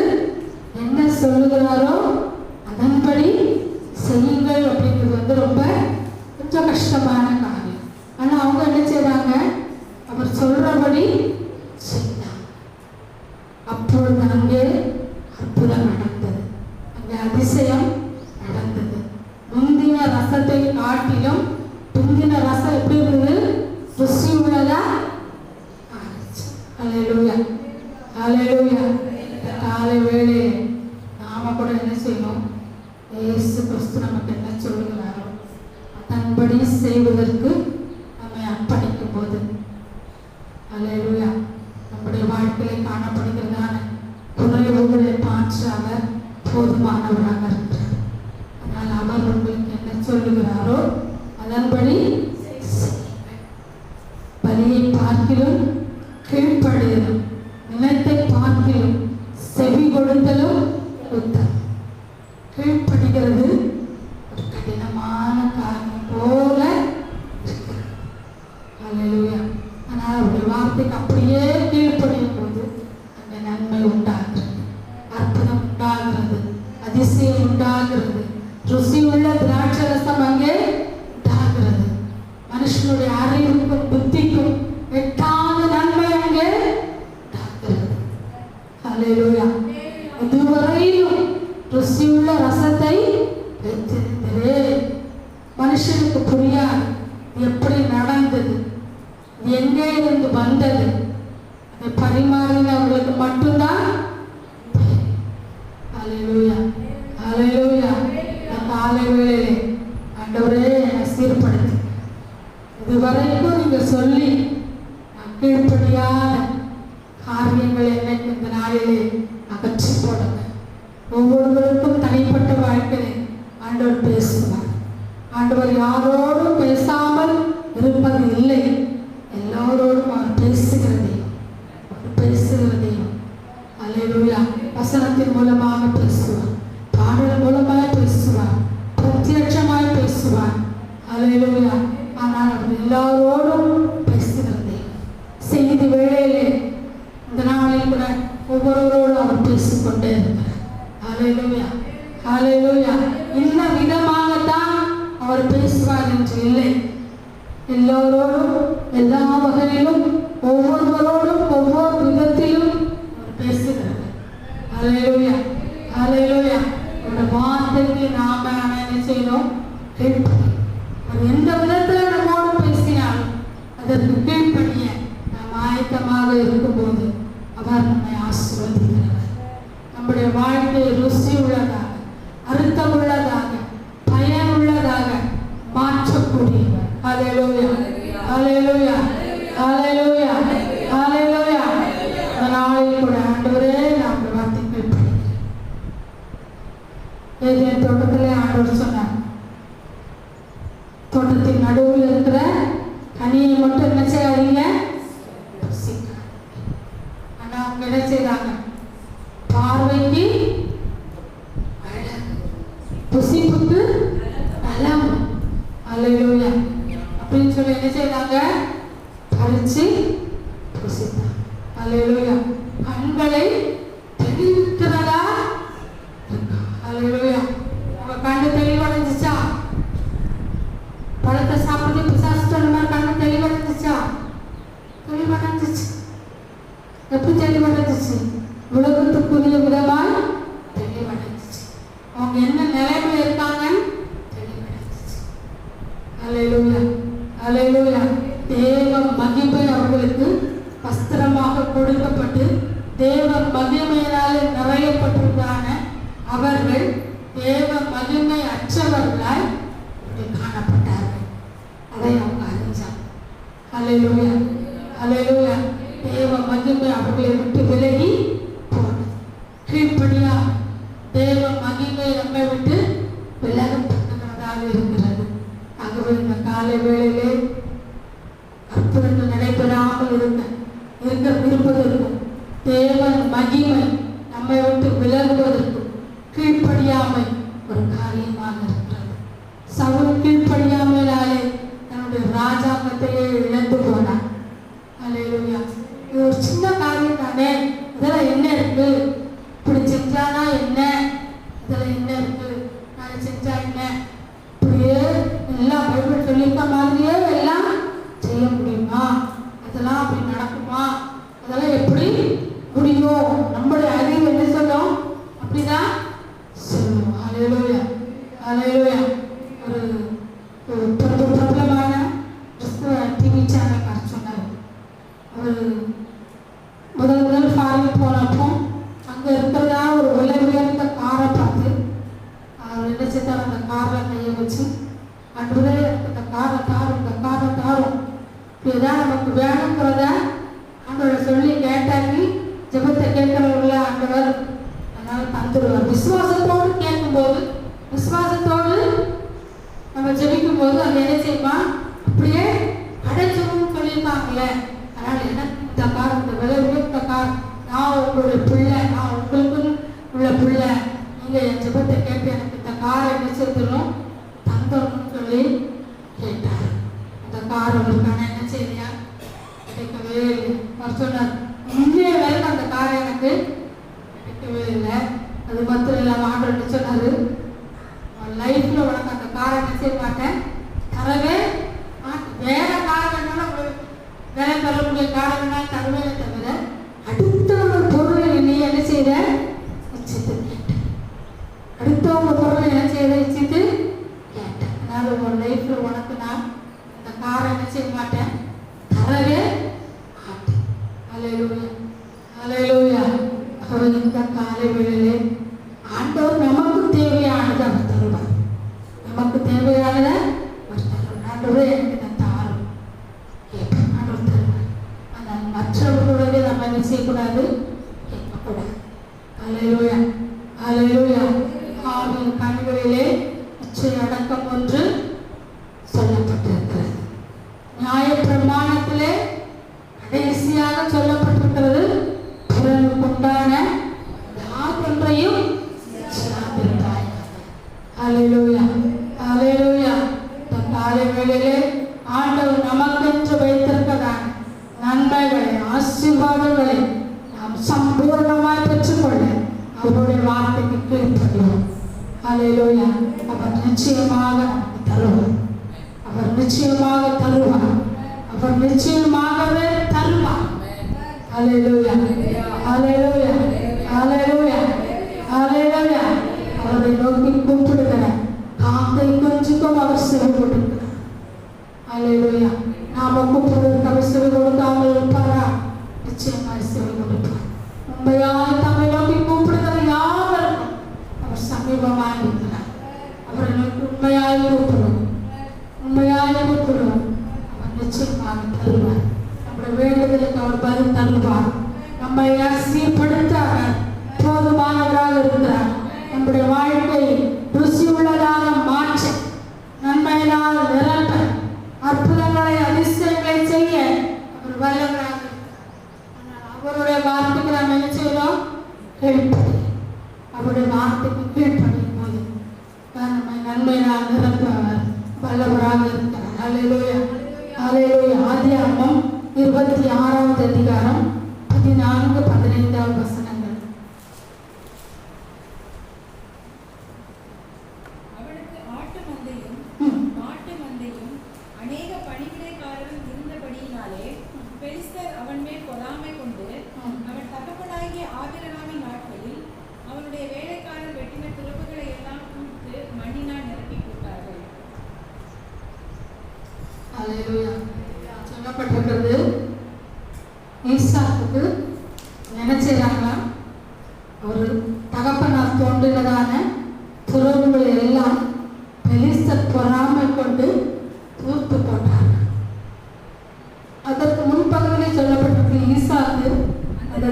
என்ன சொல்லுகிறாரோ அதன்படி செய்யுங்கள் அப்படிங்கிறது ரொம்ப கொஞ்சம் கஷ்டமான காரியம். ஆனால் அவங்க என்ன செய்வாங்க? அவர் சொல்றபடி செய்தாங்க. அப்பொழுது அங்கே அற்புதம் நடந்தது, அங்கே அதிசயம் நடந்தது. முந்தின ரசத்தை காட்டிலும் பிந்தின ரசம் எப்படி இருந்தது? ருசி உள்ளதா ஆச்சு. அல்லேலூயா. அல்லேலூயா. காலை வேளை நாம கூட என்ன செய்யணும்? இயேசு கிறிஸ்து நமக்கு என்ன சொல்லுகிறாரோ அதன்படி செய்வதற்கு நம்மை அர்ப்பணிக்கும் போது, அல்லேலூயா, நம்முடைய வாழ்க்கையில் காணப்படுகிறதான குறைவுகளை மாற்ற அவர் போதுமானவராக இருக்கிறார். அதனால் அவர் உங்களுக்கு என்ன சொல்லுகிறாரோ அதன்படி செய்யுங்கள். பலியை பார்க்கிலும் கீழ்ப்படுதலும், நிலத்தை பார்க்கிலும் செவி கொடுத்தலும் உத்தமம். கீழ்ப்படுகிறது ஒரு கடினமான காரியம் போல இருக்கிறது. அல்லேலூயா. ஆனால் அவருடைய வார்த்தைக்கு அப்படியே கீழ்ப்படியும் போது அந்த நன்மை உண்டாகிறது, அற்புதம் உண்டாகிறது, அதிசயம் உண்டாகிறது, ருசி உள்ள திராட்சரசம் அங்கே உண்டாகிறது. மனுஷனுடைய அறிவுக்கும் புத்திக்கும் எட்டாத நன்மை அங்கே உண்டாகிறது. அல்லேலூயா. இதுவரையிலும் ருசியுள்ள ரசத்தை வைத்திருந்ததே. மனுஷனுக்கு புரியாது எப்படி நடந்தது, எங்கே இருந்து வந்தது. அதை பரிமாறினவர்களுக்கு மட்டும்தான். அல்லேலூயா. அல்லேலூயா. காலை வேளையிலே ஆண்டவரே என்னை சீர்படுத்தி, இதுவரைக்கும் நீங்க சொல்லி கீழ்ப்படியாத காரியங்களை என்னைக்கு இந்த நாளிலே அகற்றி போடுங்க. ஒவ்வொருவருக்கும் தனிப்பட்ட வாழ்க்கையிலே ஆண்டவர் பேசுவார். ஆண்டவர் யாரோடும் பேசாமல் இருப்பது இல்லை, எல்லோரோடும் அவர் பேசுகிறதையும் பேசுகிறதையும். அல்லேலூயா. வசனத்தின் மூலமாக பேசுவார், பாடல் மூலமாக பேசுவார், பிரத்யட்சமாய் பேசுவார். அல்லேலூயா. ஆனால் அவர் எல்லாரோடும் பேசுகிறதையும் செய்தி வேளையிலே இந்த நாளில் கூட ஒவ்வொருவரோடும் அவர் பேசிக்கொண்டே இருக்கிறார். அல்லேலூயா. அல்லேலூயா. இந்த விதமாகத்தான் அவர் பேசுவார் என்று இல்லை, எல்லோரோடும் எல்லா வகையிலும் ஒவ்வொருவரோடும் ஒவ்வொரு விதத்திலும் அவர் பேசுகிறார். அல்லேலூயா. அல்லேலூயா. அந்த வார்த்தைக்கு நாம என்ன செய்யணும்? கீழ்ப்படி. அவர் எந்த விதத்தில் நம்மோடு பேசினாலும் அதற்கு கீழ்ப்படிய நாம் ஆயத்தமாக இருக்கும்போது அவர் நம்மை ஆசீர்வதிக்கிறார். நம்முடைய வாழ்க்கையை ருசி உள்ளதாக, அர்த்தம் உள்ளதாக, பயன் உள்ளதாக மாற்றக்கூடிய. அல்லேலூயா. அல்லேலூயா. அல்லேலூயா. அல்லேலூயா. இந்த நாளில் கூட ஆண்டவரே நாம் வார்த்தை கீழ்ப்படிக்கிறேன். ஏதேன் தோட்டத்திலே ஆண்டவர் சொன்னார், தோட்டத்தின் நடுவில் இருக்கிற கனியை மட்டும் என்ன செய்யாதீங்க? ஆனா அவங்க என்ன செய்யறாங்க? பார்வைக்கு புசிப்புக்கு நலம். அல்லேலூயா. அப்படின்னு சொல்லி என்ன செய்யறாங்க? பறிச்சு புசித்தாங்க. அல்லேலூயா. கண்களை தெளிவிக்கிறதா? அல்லேலூயா. உங்க கண்ணு தெளிவடைஞ்சிச்சா? பழத்தை சாப்பிட்டு பிசாசு சொன்ன மாதிரி கண்ணு தெளிவடைஞ்சிச்சா? தெளிவடைஞ்சிச்சு. எப்படி தெளிவடைஞ்சிச்சு? உலகத்துக்குரிய விதமாய் தெளிவடைஞ்சிச்சு. அவங்க என்ன நிலைமையில் இருக்காங்கன்னு தெளிவடைஞ்சிச்சு. அல்லேலூயா. அல்லேலூயா. தேவ மகிமை அவர்களுக்கு வஸ்திரமாக கொடுத்து தேவ மகிமையினாலே நிறையப்பட்டிருக்கான அவர்கள் தேவ மகிமை அற்றவர்களாய் காணப்பட்டார்கள். அதை அவங்க அறிஞ்சாங்க. ஹல்லேலூயா, ஹல்லேலூயா. தேவ மகிமை அவர்களை விட்டு விலகி போனது. கீழ்ப்படியா தேவ மகிமை நம்மை விட்டு விலகப்பட்டதாக இருக்கிறது. ஆகவே இந்த காலை வேளையிலே அற்புதங்கள் நடைபெறாமல் இருக்க விரும்புவதற்கும் தேவன் மகிமை நம்மை விட்டு விலகுவதற்கும் கீழ்ப்படியாமை ஒரு காரியமாக இருக்கிறது. சவுல் கீழ்ப்படியாமையாலே தன்னுடைய ராஜாங்கத்தையே இழந்து போனார். அல்லேலூயா. இது ஒரு சின்ன காரியம் தானே, இதெல்லாம் என்ன இருக்கு, இப்படி செஞ்சானா என்ன, இதெல்லாம் என்ன இருக்கு, நான் செஞ்சா என்ன, இப்படியே எல்லாம் பைபிள் சொல்லியிருக்க மாதிரியே எல்லாம் செய்ய முடியுமா, அதெல்லாம் அப்படி நடக்குமா, அதெல்லாம் எப்படி முடியும், நம்மளுடைய அறிவு என்ன சொல்லும், அப்படிதான் சொல்லும். அல்லேலூயா, அல்லேலூயா. ஒரு பிரபலமான கிறிஸ்துவ டிவி சேனல் சொன்னார். அவர் முதல் ஃபாரின் போனப்போ அங்கே இருக்கிறதா ஒரு விலை உயர்ந்த காரை பார்த்து அவர் என்ன செய்தார், அந்த காரில் கையை வச்சு அன்றுதே எனக்கு இந்த காரை தாரும், இந்த காரை தாரும், இதுதான் நமக்கு வேணுங்கிறத ஆண்டவரை சொல்லி கேட்டாக்கி ஜெபத்தை கேட்கிறவங்கள ஆண்டவர் அதனால் தந்துடுவார். விசுவாசத்தோடு கேட்கும்போது, விசுவாசத்தோடு நம்ம ஜெபிக்கும் போது அது என்ன செய்யுமா, அப்படியே அடைச்சிடும் சொல்லியிருக்காங்களே. அதனால் எனக்கு இந்த கார், இந்த விலை உயர்ந்த கார், நான் உங்களுடைய பிள்ளை, நான் உங்களுக்கு உள்ள பிள்ளை, நீங்கள் என் ஜெபத்தை கேட்டு எனக்கு இந்த காரை என்ன செய்யணும் தந்துடணும்னு சொல்லி கேட்டார். அந்த கார் உங்களுக்கான என்ன செய்யா கிடைக்கவே இல்லை. அவர் சொன்னார், இன்றைய வரைக்கும் அந்த காரை எனக்கு கிடைக்கவே இல்லை. அது மாத்திரம் இல்லாமல் ஆண்டவர் சொன்னார், லைஃப்ல உனக்கு அந்த காரை என்ன செய்ய மாட்டேன், தரவே வேற காரை வேணாலும் உங்களுக்கு வேலை தரக்கூடிய காரை வேணாலும் தருவேனே தவிர அடுத்தவங்க பொருளை நீ என்ன செய்த வச்சுட்டு கேட்டேன், அடுத்தவங்க பொருளை என்ன செய்த வச்சுட்டு கேட்டேன். அதனால உன் லைஃப்ல உனக்கு நான் அந்த காரை என்ன செய்ய மாட்டேன், தரவே மாட்டேன். அல்லேலூயா, அல்லேலூயா. அவர் இந்த காலை வேளையிலே ஆண்டவர் நமக்கு தேவையானது அவர் தருவார், நமக்கு தேவையானதை அவர் தருவார். ஆண்டவரே எனக்கு நான் தாரும் கேட்பேன், ஆண்டவர் தருவார். ஆனால் மற்றவர்களுடைய நம்ம என்ன செய்யக்கூடாது, கேட்கக்கூடாது. அல்லேலூயா, அல்லேலூயா. ஆவின் கண்களிலே நிச்சய அடக்கம் ஒன்று சொல்லப்பட்டிருக்கிறது. நியாயப்பிரமாணத்திலே கடைசியாக சொல்லப்பட்டிருக்கிறது, பிறனுக்கு உண்டான யாதொன்றையும் செய்யாதிருப்பாய். அல்லேலூயா, அல்லேலூயா. இந்த காலை வேளையிலே ஆண்டவர் நமக்கென்று வைத்திருக்கிறார் நன்மைகளை, ஆசீர்வாதங்களை நாம் சம்பூர்ணமாய் பெற்றுக்கொள்ள அவருடைய வார்த்தைக்கு கீழ்ப்படிவோம். அல்லேலூயா. அவர் நிச்சயமாக நமக்கு தருவார், அவர் நிச்சயமாக தருவார், அவர் நிச்சயமாகவே தருவார். அல்லேலூயா, அல்லேலூயா, அல்லேலூயா, அல்லேலூயா. அவரை நோக்கி கூப்பிடுகிற காக்கை குஞ்சுக்கும் அவர் செவி கொடுக்கிறார். அல்லேலூயா. நாம கூப்பிடுவதற்கு அவர் செவி கொடுக்காமல் இருப்பாரா? நிச்சயமாய் செவி கொடுப்பார். உண்மையாய் தம்மை நோக்கி கூப்பிடுகிற யாவருக்கும் அவர் சமீபமாய் இருக்கிறார். அவரை நோக்கி உண்மையாய் கூப்பிடுவோம், உண்மையாய் கூப்பிடுவோம், அவர் நிச்சயமாக தருவார். நம்முடைய வேண்டுதலுக்கு அவர் பதில் தருவார். நம்மை சீர்படுத்த அவர் போதுமானவராக இருக்கிறார். நம்முடைய வாழ்க்கை ருசி உள்ளதாக மாற்ற, நன்மையினால் நிரப்ப, அற்புதங்களை அதிசயங்களை செய்ய அவர் வல்லவராக இருக்கிறார். அவருடைய வார்த்தைக்கு நாம் என்ன செய்யறோம், கீழ்ப்படி. அவருடைய வார்த்தைக்கு கீழ்ப்படியும் போது நம்மை நன்மையினால் நிரப்ப அவர் வல்லவராக இருக்கிறார். அல்லேலூயா, அல்லேலூயா. ஆதியாகமம் 26வது அதிகாரம் 14-15 வசனங்கள். அவளுக்கு ஆட்டு மந்தையும் அநேக பணிவிடைக்காரரும் இருந்தபடியினாலே பெலிஸ்தர் அவன் மேல் பொறாமை கொண்டு அவன் தகப்பனாகிய ஆபிரகாமின் நாட்களில் அவனுடைய வேலைக்காரர் வெட்டின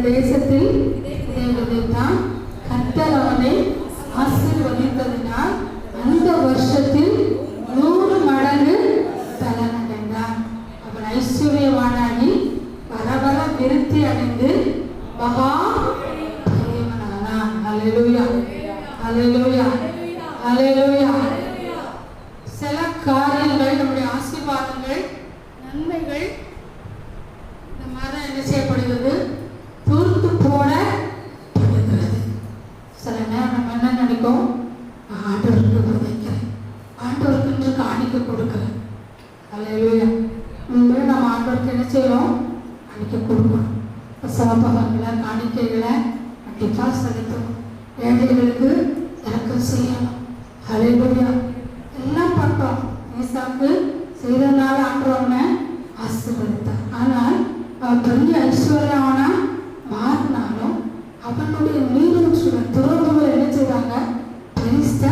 தேசத்தில் இதை விதைத்தான். கர்த்தர் அவனை ஆசீர்வதித்ததினால் அந்த வருஷத்தில் 100 மடங்கு பலன் அடைந்தான். அவன் ஐஸ்வர்யவானாகி வர வர விருத்தி அடைந்து மகா பெரியவனானான். அல்லேலூயா, அல்லேலூயா, அல்லேலூயா. சில காரியங்கள், நம்முடைய ஆசீர்வாதங்கள், நன்மைகள் இந்த மாதிரி என்ன செய்யப்படுகிறது? தூர்த்து போடப்படுகிறது. சில நேரம் நம்ம என்ன நினைக்கும்? ஆண்டவருக்கு விதைக்கிறேன், ஆண்டவருக்கு என்று காணிக்க கொடுக்கிறேன். அல்லேலூயா. உண்மையில நம்ம ஆண்டவருக்கு என்ன செய்யணும்? காணிக்க கொடுக்கணும். சமபகங்களை, காணிக்கைகளை கண்டிப்பாக செலுத்தணும். ஏழைகளுக்கு இறக்கம் செய்யணும். அல்லேலூயா. எல்லாம் பார்த்தோம். ஈசாக்கு செய்தனால ஆண்டவனை ஆசீர்வதித்தார். ஆனால் அவன் பெரிய ஐஸ்வர்யவனா மாறினாலும் அவனுடைய நீரூற்றுகள், துறவுகள் என்ன செய்தாங்க? பெரிச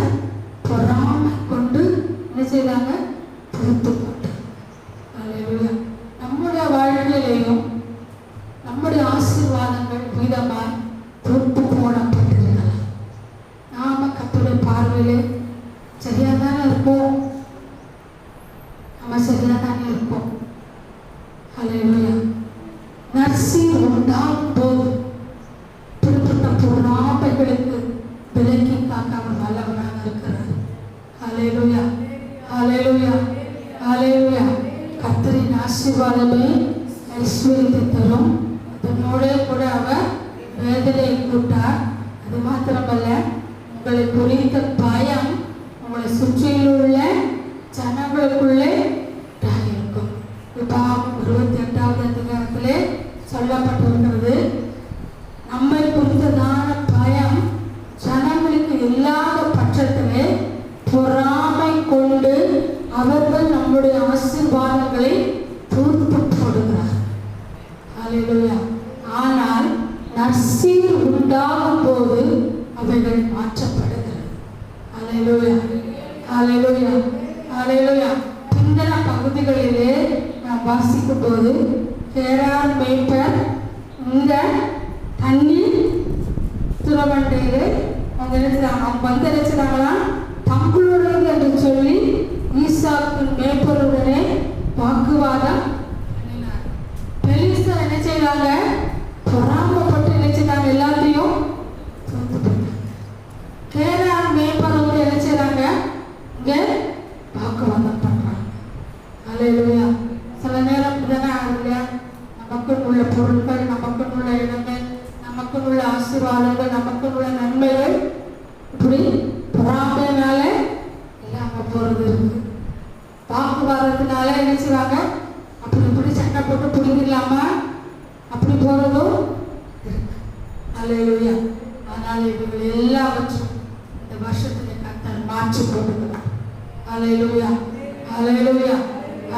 பொறாமை கொண்டு என்ன செய்தாங்க? பொறுத்து போட்டு. அல்லேலூயா. நம்முடைய வாழ்க்கையிலையும் நம்முடைய ஆசீர்வாதங்கள் விதமாய் பொறுத்து போடப்பட்டிருக்கலாம். நாம கர்த்தருடைய பார்வையிலே சரியா தானே இருப்போம். நம்ம சரியா தானே இருப்போம். அல்லேலூயா. நற்சீர் உண்டாகும் போது இப்படிப்பட்ட பொறாமைகளுக்கு விலக்கி காக்க அவர் வல்லவராக இருக்கிறார். அல்லேலூயா, அல்லேலூயா, அல்லேலூயா. கர்த்தரின் ஆசீர்வாதமே ஐஸ்வர்யத்தை தரும். அதனோட கூட அவர் வேதனையை கூட்டார். அது மாத்திரமல்ல, உங்களை குறித்த பயம் உங்களை சுற்றியில் உள்ள ஜனங்களுக்குள்ளே இருக்கும். உபாகமம் 28வது அதிகாரத்திலே சொல்லப்பட்டிருக்கிறது. நம்மை குறித்ததான பயம் ஜனங்களுக்கு இல்லாத பட்சத்திலே பொறாமை கொண்டு அவர்கள் நம்முடைய ஆசீர்வாதங்களை தூர்த்து போடுகிறார். அல்லேலூயா. ஆனால் நற்சீர் உண்டாகும் போது அவைகள் மாற்றப்படுகிறது. அல்லேலூயா, அல்லேலூயா, அல்லேலூயா. பிந்தின பகுதிகளிலே நாம் வாசிக்கும் போது கேரார் மேய்ப்பர் இந்த தண்ணீர் துறவண்டையிலே அவங்க நினைச்சாங்க, அவங்க வந்து நினைச்சாங்களா தங்களுடையது என்று சொல்லி ஈசாக்கு மேய்ப்பருடனே வாக்குவாதம் பண்ணினார். பெலிஸ்தர் என்ன செய்தாங்க? பொறாமப்பட்டு என்ன செய்தாங்க? எல்லாத்தையும் தூத்து போட்டாங்க. கேரார் மேய்ப்பரோடு என்ன செய்றாங்க? இங்கே வாக்குவாதம் பண்றாங்க. அல்லேலூயா. சில நேரம் இதெல்லாம் ஆகுங்க. நமக்குள் உள்ள பொருட்கள், நமக்குள் உள்ள இடங்கள், நமக்குள் உள்ள ஆசீர்வாதங்கள், நமக்குள் உள்ள நன்மைகள் இப்படி பொறாமையினால இல்லாம போறது இருக்கு. வாக்குவாதத்தினால என்ன செய்வாங்க? அப்படி இப்படி சண்டை போட்டு பிடிக்கலாம அப்படி போறதும் இருக்கு. அல்லேலூயா. ஆனால் இவர்கள் எல்லாவற்றும் இந்த வருஷத்துல கர்த்தர் மாற்றி போட்டுக்கிறார். அல்லேலூயா, அல்லேலூயா,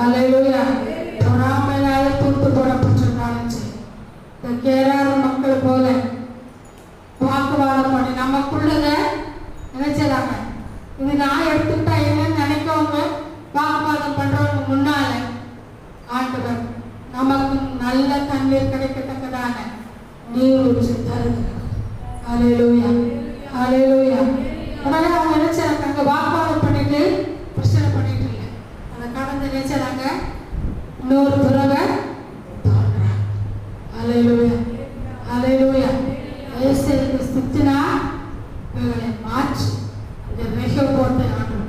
அல்லேலூயா. பொறாமையினாலே தூத்து போடப்பட்டிருந்தாலும் சரி, இந்த கேரார் மக்கள் போல வாக்குவாதம் பண்ணி நமக்குள்ளத நினைச்சாங்க. இது நான் எடுத்துக்கிட்டா என்னன்னு நினைக்கவங்க வாக்குவாதம் பண்றவங்க முன்னால ஆண்டவர் நமக்கு நல்ல தண்ணீர் கிடைக்கத்தக்கதான நீர் ஊற்றி தருகிறார். அல்லேலூயா, அல்லேலூயா. உடனே அவங்க நினைச்சாங்க, அங்க வாக்குவாதம் பண்ணிட்டு பிரச்சனை பண்ணிட்டு இல்லை, அதை கடந்து நினைச்சாங்க இன்னொரு துறவை தோன்றாங்க. அல்லேலூயா, அல்லேலூயா. ஏசேக்கு ஸ்தித்தினா இவர்களை மாற்றி இந்த ரெகோபோத்தை ஆண்டவர்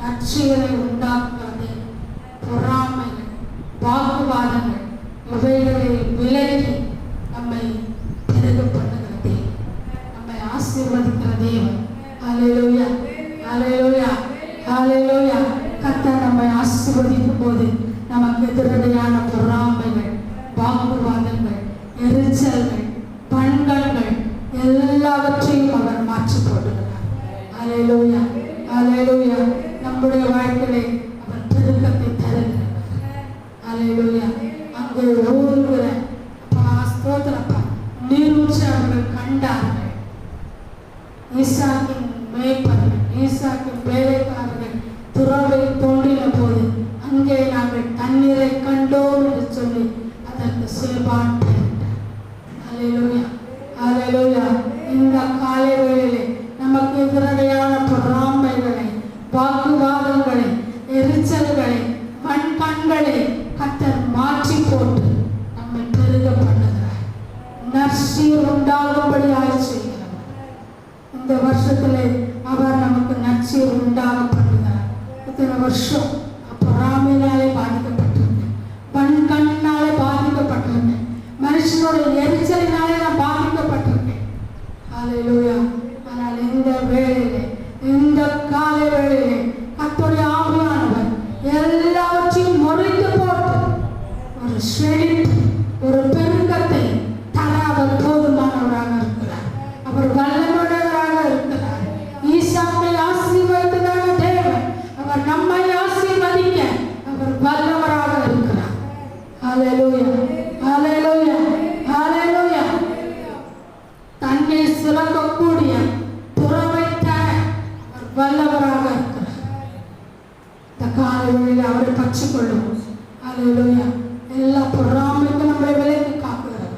நற்செய்களை உண்டாக்குகிறது. பொறாமைகள், வாக்குவாதங்கள் இவைகளை விலகி நம்மை பெருக பண்ணுகிறது, நம்மை ஆசீர்வதிக்கிற தேவன். அல்லேலூயா, அல்லேலூயா, அல்லேலூயா. கர்த்தர் நம்மை ஆசீர்வதிக்கும் போது நமக்கு எதிரடையான பொறாமைகள், வாக்குவாதங்கள், எரிச்சல்கள், பண்கள்கள் எல்லாவற்றையும் அவர் மாற்றி போடுகிறார். அல்லேலூயா, அல்லேலூயா. நம்முடைய வாழ்க்கையை அவர் பெருக்கத்தை தருகிறார். அல்லேலூயா. அங்கே ஊறுகிற ஸ்தோத்திரப்பா நீரூற்றை அவர்கள் கண்டார்கள். ஈசாக்கின் மேய்ப்பர்கள், ஈசாக்கின் வேலைக்காரர்கள் துறவை தோன்றின போது அங்கே நாங்கள் தண்ணீரை கண்டோம் என்று சொல்லி அதற்கு சேபான் பெயரிட்டார். ஹல்லேலூயா. இந்த காலை வேளையிலே நமக்கு எதிரடையான பொறாமைகளை, வாக்குவாதங்களை, எரிச்சல்களை, கண்களை கர்த்தர் மாற்றி போட்டு நம்மை பெருக பண்ணுகிறார். நற்சீர் உண்டாகும்படியாக செய்கிறார். இந்த வருஷத்திலே அவர் நமக்கு நற்சீர் உண்டாக பண்ணுகிறார். இத்தனை வருஷம் பொறாமையினாலே பாதிக்கப்பட்டிருந்தேன், கண்ணாலே பாதிக்கப்பட்டிருந்தேன், மனுஷனுடைய எரிச்சலினாலே நான் பாதிக்கப்பட்டிருக்கேன். ஹல்லேலூயா. ஆனால் இந்த வேளையிலே, இந்த காலை வேளையிலே கர்த்தருடைய ஆவியானவர் எல்லாவற்றையும் முறித்து போட்டு ஒரு செழிப்பு, ஒரு பெருக்கத்தை தர அவர் போதுமானவராக இருக்கிறார். அவர் வல்லமையுள்ளவராக இருக்கிறார். ஈசாக்கை ஆசீர்வதித்ததான தேவன் அவர் நம்மை ஆசீர்வதிக்க அவர் வல்லவராக இருக்கிறார். ஹல்லேலூயா, ஹல்லேலூயா, ஹல்லேலூயா. தன்னை சிறக்கக்கூடிய துறவை தர அவர் வல்லவராக இருக்கிறார். இந்த காலையில் அவரை பற்றி கொள்ளும். ஹல்லேலூயா. எல்லா பொறாமைக்கும் நம்மளை விலைக்கு காக்குகிறார்.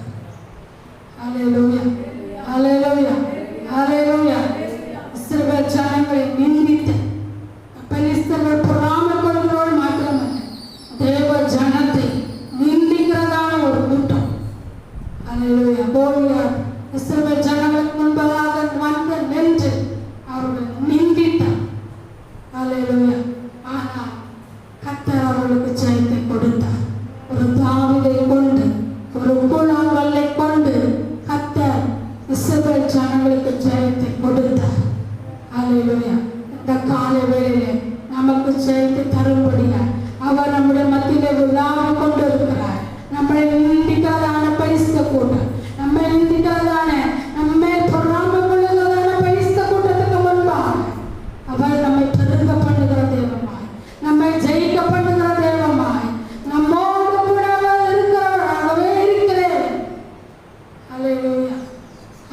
ஹல்லேலூயா, ஹல்லேலூயா, ஹல்லேலூயா. இஸ்ரவேல் ஜனங்களை நிந்தித்த பெலிஸ்தர்கள் பொறாமை கொள்கிறவர்கள் மாத்திரமல்ல, தேவ ஜனத்தை நிந்திக்கிறதான ஒரு கூட்டம். ஹல்லேலூயா. கோலியாத் இஸ்ரவேல் ஜனங்களுக்கு முன்பதாக வந்து நின்று அவர்கள் நிந்தித்தார். ஹல்லேலூயா. ஆனால் கர்த்தர் அவர்களுக்கு ஜெயத்தை கொடுத்தார். ஒரு தாவீதை கொண்டு, ஒரு கூழாங்கல்லை கொண்டு கர்த்தர் இஸ்ரவேல் ஜனங்களுக்கு ஜெயத்தை கொடுத்தார். ஹல்லேலூயா. இந்த காலை வேளையிலே நமக்கு ஜெயத்தை தரும்படியாய் அவர் நம்முடைய மத்தியிலே உலாவிக் கொண்டிருக்கிறார். நம்மளை நிந்திக்கிறதான பரிசுத்த கூட்டம், நம்மை நிந்திக்கிறதான, நம்மை பொறாமை கொள்ளுகிறதான பரிசுத்த கூட்டத்துக்கு முன்பாக அவர் நம்மை பெருக பண்ணுகிற தேவமாய், நம்மை ஜெயிக்க பண்ணுகிற தேவமாய், நம்மோடு கூட அவர் இருக்கிறவராகவே இருக்கிறேன். ஹல்லேலூயா,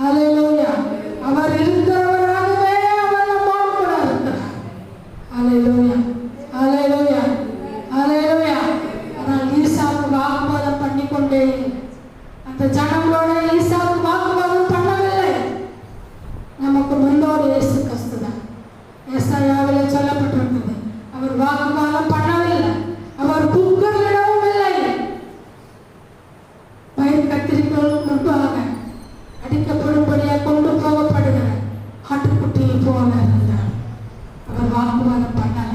ஹல்லேலூயா. அவர் இருக்கிறவராகவே அவர் நம்மோடு கூட இருக்கிறார். ஹல்லேலூயா, ஹல்லேலூயா, ஹல்லேலூயா. ஆனால் ஈசாக்கு வாக்குவாதம் பண்ணிக்கொண்டே இல்லை. அந்த ஜனங்களோட ஈசாக்கு வாக்குவாதம் பண்ணவில்லை. நமக்கு முன்னோடு இயேசு கிறிஸ்து தான். ஏசாயாவிலே சொல்லப்பட்டிருக்கிறது, அவர் வாக்குவாதம் பண்ணவில்லை, அவர் புக்கர்களிடவும் இல்லை. பயிர் கத்திரிக்கோளுக்கு முன்பாக அடிக்கப்படும்படியாக கொண்டு போகப்படுகிற ஆட்டுக்குட்டியை போல இருந்தார். அவர் வாக்குவாதம் பண்ணல.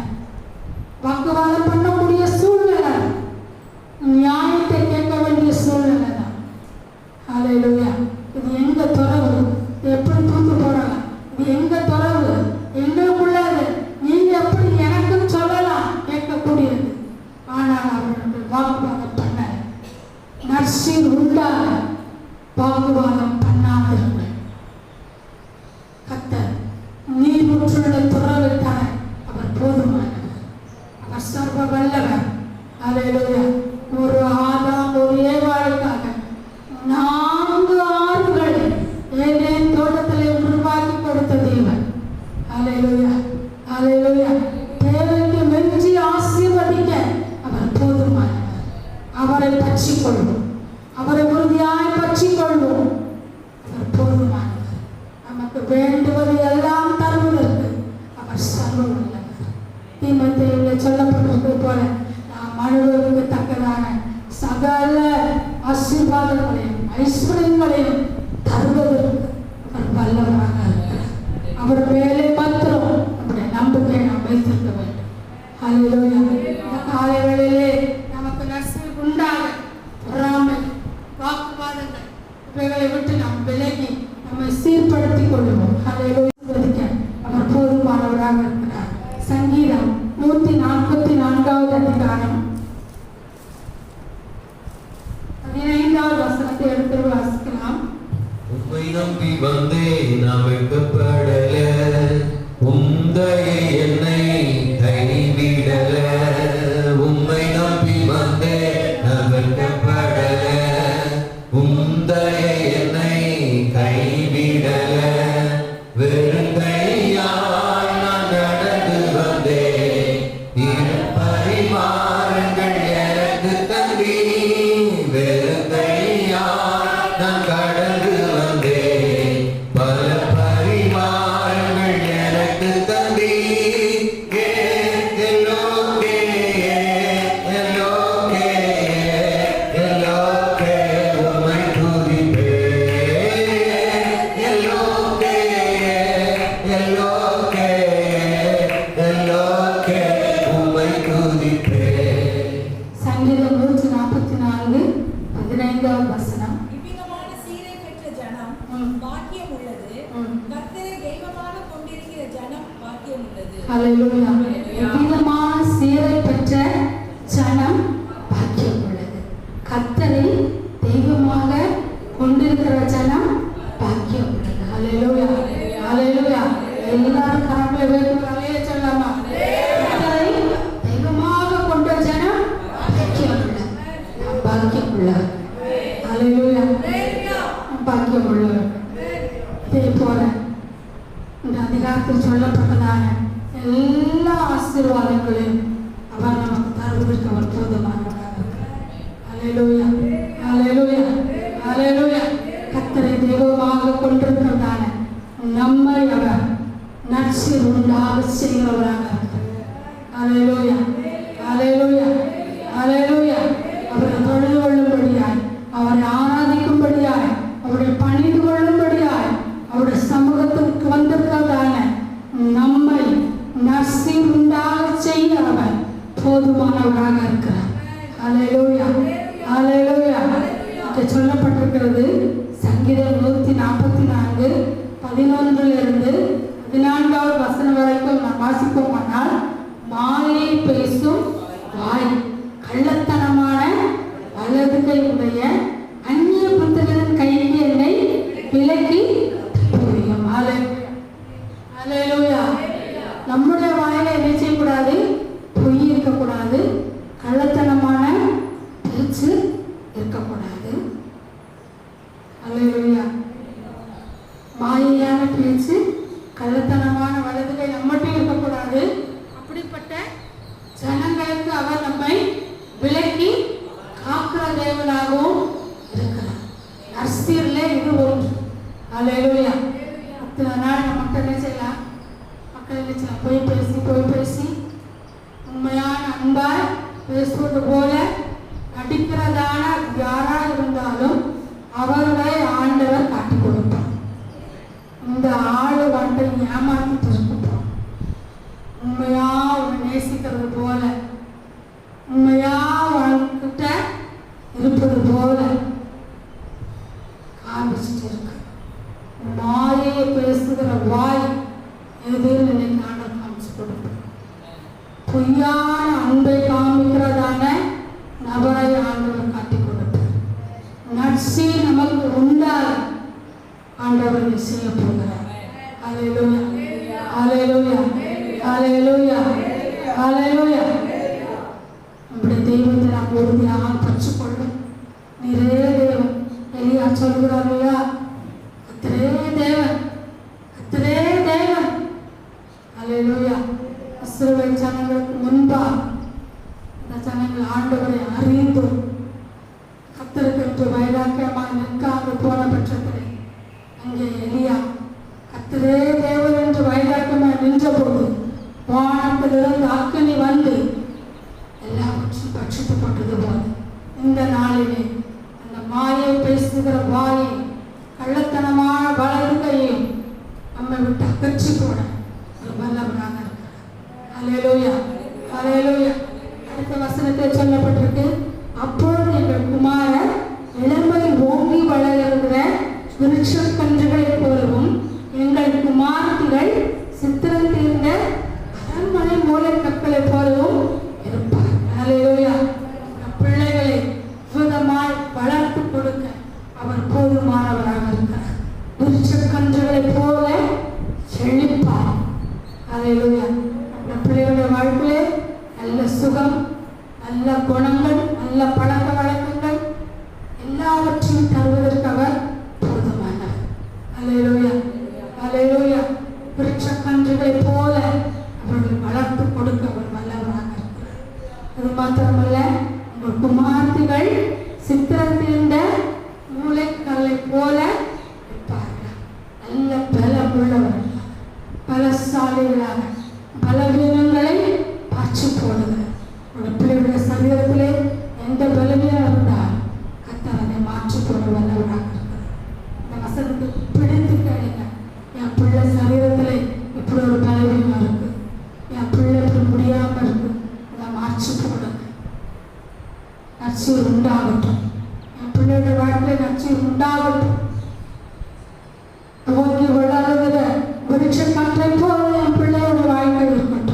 வாக்குவாதம் பண்ணக்கூடிய சூழ்நிலை, நியாயத்தை கேட்க வேண்டிய சூழ்நிலை தான். ஹல்லேலூயா. இது எங்க துறவு, எப்படி தூத்து போடலாம், இது எங்க துறவு, எங்களுக்குள்ளது, நீங்க எப்படி எனக்கும் சொல்லலாம் கேட்கக்கூடியது. ஆனால் அவர்கள் வாக்குவாதம் பண்ண, நற்சீர் உண்டாக வாக்குவாதம் பண்ணாதவர்கள் கர்த்தர் நீரூற்றுள்ள துறவை தர அவர் போதுமானவர். அவர் சர்வ வல்லவர். ஹல்லேலூயா. ஒரு ஆதாம், ஒரு ஏவாளுக்காக 4 ஆறுகளை ஏதேன் தோட்டத்திலே உருவாக்கி கொடுத்த தேவன். ஹல்லேலூயா, ஹல்லேலூயா. தேவைக்கு மெஞ்சி ஆசீர்வதிக்க அவர் போதுமானவர். அவரை பற்றிக் கொள்வோம், அவரை உறுதியாய் பற்றிக் கொள்வோம். அவர் போதுமானவர். நமக்கு வேண்டுவது எல்லாம் தருவதற்கு அவர் சர்வ வல்லவர். தீமோத்தேயுவிலே சொல்லப்பட்டிருப்பது போல நாம் அனுபவிக்கத்தக்கதான சகல ஆசீர்வாதங்களையும் ஐஸ்வர்யங்களையும் தருவதற்கு அவர் வல்லவராக இருக்கிறார். அவர் மேலே மாத்திரம் நம்முடைய நம்பிக்கையை நாம் வைத்திருக்க வேண்டும். ஹல்லேலூயா. இந்த காலை வேளையிலே நமக்கு நற்சீர் உண்டாக பொறாமை, வாக்குவாதங்கள் இவைகளை விட்டு நாம் விலகி நம்மை சீர்படுத்திக் கொள்ளுவோம். ஹல்லேலூயா. அவர் போதுமானவராக இருக்கிறார். சங்கீதம் 144வது அதிகாரம் 15வது வசனத்தை எடுத்து வாசிக்கலாம். உம்மை நம்பி வந்தேன், நான் வெட்கப்படல. உம்தயை என்னை கைவிடல. உம்மை நம்பி வந்தேன், நான் வெட்கப்படல. உம்தயை என்னை கைவிடல. வெறுங்கையாய் நான் நடந்து வந்தேன். இரு பரிமாறங்கள் எனக்கு தந்தி. வெறுங்கையாய் நான் கடந்து வந்தேன். அல்லேலூயா. எவ்விதமான சீரை பெற்ற ஜனம் பாக்கியம் உள்ளது. கர்த்தரை தெய்வமாக கொண்டிருக்கிற ஜனம் பாக்கியம் உள்ளது. அல்லேலூயா, அல்லேலூயா. எல்லாரும் கரங்களை வைத்து அல்லேலூயா சொல்லலாமா? கர்த்தரை தெய்வமாக கொண்ட ஜனம் பாக்கியம் உள்ளது. நாம் பாக்கியம் உள்ளவர். அல்லேலூயா, பாக்கியம் உள்ளவர். இதே போல இந்த அதிகாரத்தில் சொல்லப்பட்டதான எல்லா ஆசீர்வாதங்களையும் அவர் நமக்கு தருவதற்கு அவர் போதுமானவராக இருக்கிறார். அல்லேலூயா, அல்லேலூயா, அல்லேலூயா. கர்த்தரை தெய்வமாக கொண்டிருக்கிறதான நம்மை அவர் நற்சீர் உண்டாக செய்கிறவராக இருக்கிறார். அல்லேலூயா, அல்லேலூயா, அல்லேலூயா. அவரை தொழுது கொள்ளும்படியாய், அவரை ஆராதிக்கும்படியாய், அவரை பணிந்து கொள்ளும்படியாய், அவருடைய சமூகத்திற்கு வந்திருக்கிறதான நம்மை நற்சீர் உண்டாக செய்ய அவர் போதுமானவராக இருக்கிறார். அல்லேலூயா, அல்லேலூயா. இங்கே சொல்லப்பட்டிருக்கிறது சங்கீதம் 144:11 14வது வசனம் வரைக்கும் நாம் வாசிப்போமானால், மாயை பேசும் வாய், கள்ளத்தனமான வலது கை உடைய அந்நிய புத்திரன் கைக்கு என்னை விலக்கி புரியும். அல்லேலூயா. நம்முடைய வாயில என்ன செய்யக்கூடாது? பொய் இருக்கக்கூடாது, கள்ளத்தனமான பேச்சு இருக்கக்கூடாது. அல்லேலூயா. மாயையான பேச்சு, கள்ளத்தனமான வலதுகை நம்மட்டும் இருக்கக்கூடாது. அப்படிப்பட்ட ஜனங்களுக்கு அவர் நம்மை விலக்கி காக்கிற தேவனாகவும் இருக்கிறார். நற்சீர்ல இது ஒன்று. அல்லேலூயா. அத்தனை நாள் நம்ம மக்கள் என்ன செய்யலாம்? மக்கள் என்ன செய்யலாம்? போய் பேசி உண்மையான அன்பாய் பேசுவது போல நடிக்கிறதான யாரா இருந்தாலும் அவர்களை ஆண்டவர் காட்டிக் கொடுப்பார். இந்த ஆளு வந்து ஏமாத்திட்டு இருக்கட்டும், உண்மையா அவனை நேசிக்கிறது போல, உண்மையா அவன்கிட்ட இருப்பது போல காமிச்சிட்டு இருக்கு. மாயை பேசுகிற வாய் எதுன்னு இன்னைக்கு ஆண்டவர் காமிச்சு கொடுப்பார். பொய்யான அன்பை காமிக்கிறதான நபரை ஆண்டவர் காட்டி கொடுப்பார். நட்சி நமக்கு உண்டால் ஆண்டவர் செய்ய போகிறார். அல்லேலூயா, அல்லேலூயா, அல்லேலூயா, அல்லேலூயா. நம்முடைய தெய்வத்தை நாம் உறுதியாக பற்றுக்கொள்ளும். நிறைய தேவன் எலியா சொல்கிறார் இல்லையா? கர்த்தரே தேவன், கர்த்தரே தேவன். அல்லேலூயா. இஸ்ரவேல் ஜனங்களுக்கு முன்பாக இந்த ஜனங்கள் ஆண்டவரை அறிந்து கர்த்தருக்கு என்று வைராக்கியமாக நிற்காமல் போன பட்சத்திலே அங்கே எலியா கர்த்தரே தேவன் என்று வைராக்கியமாக நின்றபோது வானத்திலிருந்து அக்கினி வந்து எல்லாவற்றையும் பட்சித்து போட்டது போல இந்த நாளிலே அந்த மாயை பேசுகிற வாயை, கள்ளத்தனமான வலதுகையும் நம்மை விட்டு அகற்றி போட ஒரு வல்லவராக இருக்கிறார். அல்லேலூயா, அல்லேலூயா. அடுத்த வசனத்தில் சொல்லப்பட்டிருக்கு, அப்பொழுது எங்கள் குமாரர் இளமை ஓங்கி வளர்கிற விருட்சக்கன்றுகளைப் போலவும் எங்கள் குமாரத்திகள் சித்திரம் தீர்ந்த அரண்மனை மூலை கற்களைப் போலவும் இருப்பார். அல்லேலூயா. பிள்ளைகளை விதமாய் வளர்த்து கொடுக்க அவர் போதுமானவராக இருக்கிறார். விருட்சக்கன்றுகளைப் போல செழிப்பார். அல்லேலூயா. நம்ம பிள்ளைகளுடைய வாழ்க்கையிலே நல்ல சுகம், நல்ல குணங்கள், நல்ல பழக்க வழக்கங்கள் எல்லாவற்றையும் தருவதற்கு அவர் போதுமானவர். அல்லேலூயா, அல்லேலூயா. விருட்சக்கன்றுகளைப் போல அவர்கள் வளர்த்து கொடுக்க அவர் வல்லவராக இருக்கிறார். அது மாத்திரமல்ல, உங்கள் குமார்த்திகள் சித்திரம் தீர்ந்த மூளைக்கல்லை போல இருப்பார்கள். நல்ல பலம் உள்ளவர்கள், பலசாலிகளாக பலவீனங்களை பாய்ச்சி போடுகிறார். ஒரு பிள்ளையுடைய சரீரத்திலே எந்த பலவீனம் இருந்தால் கர்த்தர் அதை மாற்றி போட வல்லவராக இருக்கிறார். இந்த வசனத்தை பிடித்து கேளுங்க. என் பிள்ளை சரீரத்திலே இப்படி ஒரு பலவீனம் இருக்கு, என் பிள்ளை இப்படி முடியாம இருக்கு, அதை மாற்றி போடுங்க. நற்சீர் உண்டாகட்டும். என் பிள்ளையுடைய வாழ்க்கையில நற்சீர் உண்டாகட்டும். ஓங்கி வளருகிற விருட்சக்கன்றை போல என் பிள்ளையோட வாழ்க்கை இருக்கட்டும்.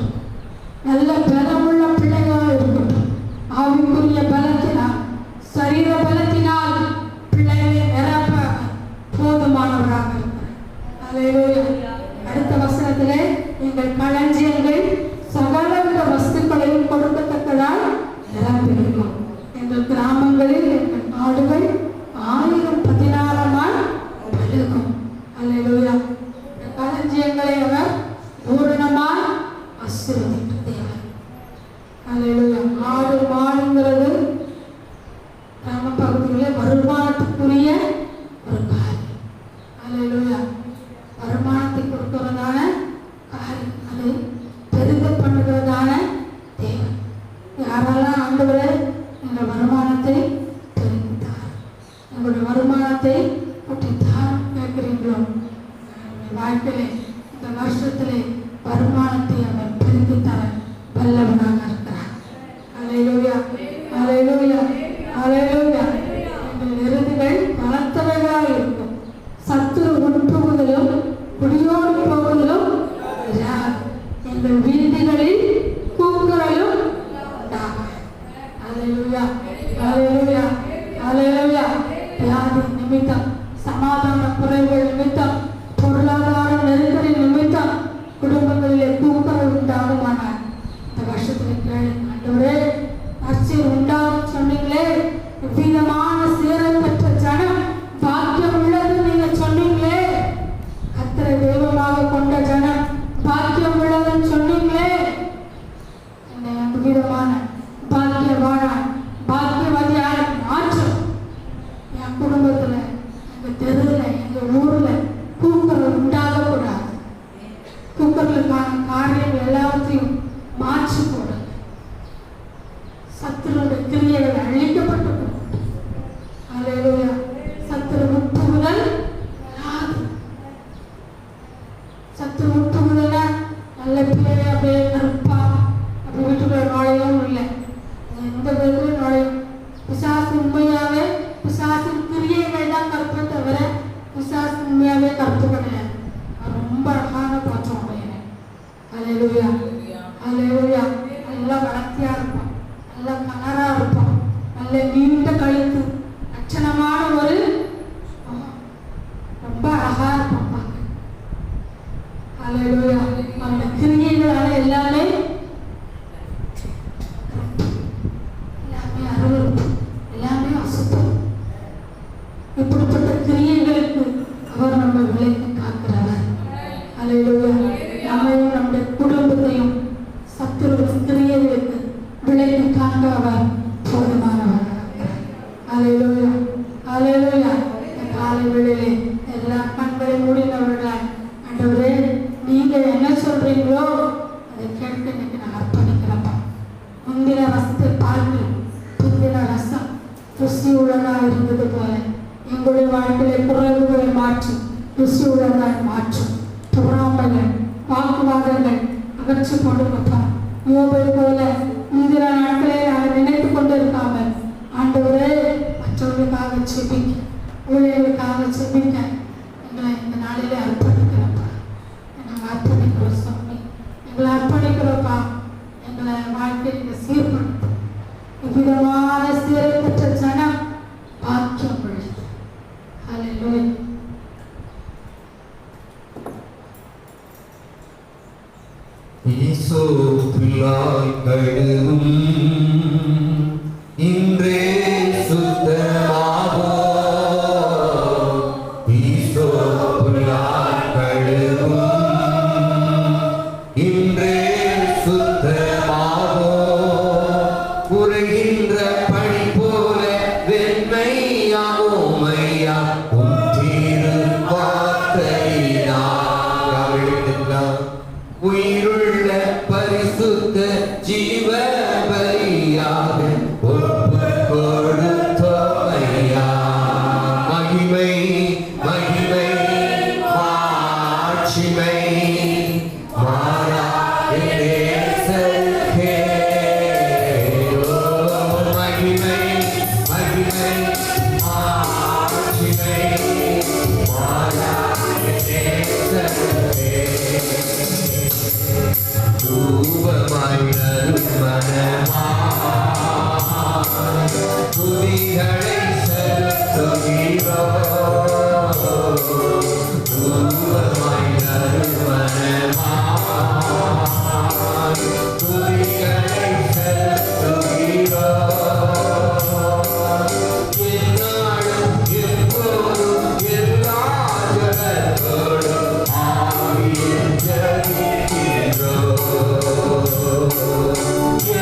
வாழ்க்கையிலே இந்த வருஷத்திலே வருமானத்தை அவர் பெருக்கி தர வல்லவனாக இருக்கிறார். அல்லேலூயா, அல்லேலூயா, அல்லேலூயா. எங்கள் எருதுகள் பலத்தவைகளாக இருக்கும். சத்துரு உட்புகுதலும் குடியோடு போகுதலும் இராது. எங்கள் வீதிகளில் கூக்குரலும் உண்டாகும். அல்லேலூயா, அல்லேலூயா, அல்லேலூயா. வியாதி நிமித்தம், சமாதான குறைவுகள் நிமித்தம், பொருளாதார நெருக்கடி நிமித்தம் குடும்பங்களிலே கூக்குரல் உண்டாகுமானால் இந்த வருஷத்தில் கேளுங்க. ஆண்டவரே, நற்செய்தி உண்டாகும் சொன்னீங்களே, விதமான சீரை பெற்ற ஜனம் பாக்கியம் உள்ளது நீங்க சொன்னீங்களே, கர்த்தரை தெய்வமாக கொண்ட ஜனம் பாக்கியம் உள்ளதுன்னு சொன்னீங்களே, என்னை அந்த விதமான பாக்கியவான பாக்கியவதியாக மாற்றும். என் குடும்பத்துல, எங்க தெருவில், எங்க ஊர்ல கூக்குரல் உண்டாகக்கூடாது. கூக்குரலுக்கான காரியங்கள் எல்லாத்தையும் மாற்றி போடுங்க. சத்துருடைய கிரியைகள் அழிக்கப்பட்டு போகும். அல்லேலூயா. சத்துரு உட்புகுதல் வராது. சத்துரு உட்புகுதல நல்ல பிள்ளைய அப்படியே கருப்பா அப்படி வீட்டுக்குள்ள நுழையவும் இல்லை. எந்த விதத்திலும் நுழையும். பிசாசு உண்மையாவே பிசாசின் கிரியைகள் தான் கருப்பை தவிர பிசாசு உண்மையாவே கருப்பு கிடையாது. ரொம்ப அழகான பாத்திரம் உடையவன். அல்லேலூயா, அல்லேலூயா. நல்லா வளர்த்தியா இருப்பான், நல்ல கலரா இருப்பான், நல்ல நீண்ட கழுத்து, லட்சணமான ஒரு ரொம்ப அழகா இருப்பான் பார்க்க. அல்லேலூயா. அந்த கிரியைகளால எல்லாமே அருவருப்பு, எல்லாமே அசுத்தம். இப்படிப்பட்ட கிரியைகளுக்கு அவர் நம்ம விலைக்கு காக்கிறவர். அல்லேலூயா. நம்மையும் நம்முடைய குடும்பத்தையும் சத்துருவின் கிரியைகளுக்கு விலைக்கு காக்க அவர் போதுமானவர். அல்லேலூயா, அல்லேலூயா. காலை வேளையிலே எல்லா கண்களை மூடினவர்களாய், ஆண்டவரே நீங்க என்ன சொல்றீங்களோ அதை கேட்க இன்னைக்கு நான் அர்ப்பணிக்கிறப்பா. முந்தின ரசத்தை பார்த்து பிந்தின ரசம் ருசி உள்ளதாக இருந்தது போல எங்களுடைய வாழ்க்கையில குறைவுகளை மாற்றி ருசி உள்ளதாய் மாற்றும். பொறாமைகள், வாக்குவாதங்கள் அகற்றி போடுங்கப்பா. யோபை போல முந்தின நாட்களே நாங்கள் நினைத்து கொண்டு இருக்காமல், ஆண்டவரே மற்றவர்களுக்காக செபிக்க, ஊழியர்களுக்காக செபிக்க எங்களை இந்த நாளிலே அர்ப்பணிக்கிறப்பா. நாங்கள் அர்ப்பணிக்கிறோம் சாமி, எங்களை அர்ப்பணிக்கிறோப்பா. எங்களை வாழ்க்கையை சீர்படுத்தும். இவ்விதமான சீரை பெற்ற ஜனம் பாக்கியம் உள்ளது. அல்லேலூயா. ஈசோ பிள்ளாய் கழுவும் இன்றே சுத்தமாவோ. ஈசோ பிள்ளாய் கழுவும் இன்றே சுத்தமாவோ. குறைகின்ற பணி போல வெண்மையாவோம் ஐயா உம் திரு வார்த்தையினால். உயிருள்ள பரிசுத்த ஜீவ பலியாக ஒப்பு கொடுத்தோம் ஐயா. மகிமை மகிமை மாட்சிமை மாறா நேசர்க்கே. மகிமை மகிமை மாட்சிமை மாறா நேசர்க்கே. தூபமாய் நறுமணமாய் துதிகளை செலுத்துகிறோம். தூபமாய் நறுமணமாய் துதிகளை செலுத்துகிறோம். எந்நாளும் எப்போதும் எல்லா ஜனங்களோடும் ஆவியில் ஜெபிக்கிறோம்.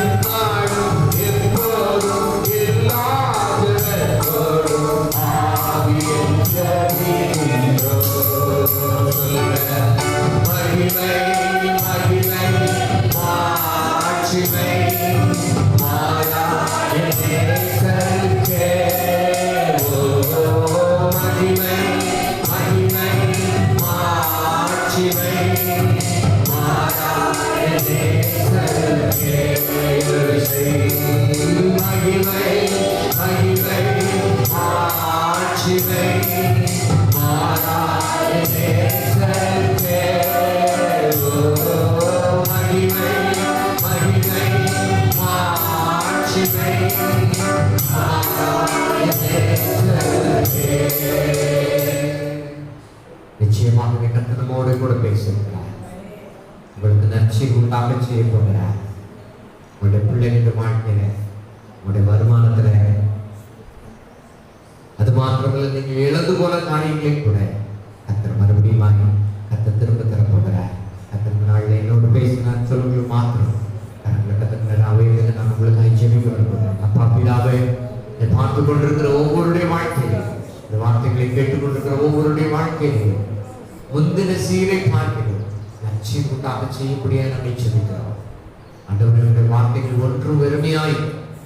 எந்நாளும் எப்போதும் எல்லா ஜனங்களோடும் ஆவியில் ஜெபிக்கிறோம். மகிமை மகிமை மாட்சிமை மாறா நேசர்க்கே. மகிமை மகிமை மாட்சிமை பேசுகிறார். உங்களுக்கு நற்செய்தி உண்டாக செய்ய போகிறார். உங்களுடைய பிள்ளைகளுடைய வாழ்க்கையில, உங்களுடைய வருமானத்துல, அது மாத்திரமல்ல நீங்கள் இழந்து போன காரியங்களை கூட கர்த்தர் மறுபடியும் வாங்கி கர்த்தர் திரும்ப தர போகிறார். கர்த்தர் நாளில் என்னோடு பேசினார் சொல்லுங்கள் மாத்திரம் கர்த்தர் அவையில் நான் உங்களுக்கு ஜெபிக்க விரும்புகிறேன். அப்பா பிதாவே, இதை பார்த்து கொண்டிருக்கிற ஒவ்வொருடைய வாழ்க்கையிலும், இந்த வார்த்தைகளை கேட்டுக்கொண்டிருக்கிற ஒவ்வொருடைய வாழ்க்கையிலும் முந்தின சீரை பார்க்கிறோம் நற்செய்தி உண்டாக செய்யக்கூடிய நாங்கள் ஜெபிக்கிறோம். ஆண்டவருடைய வார்த்தைகள் ஒன்றும் வெறுமையாய்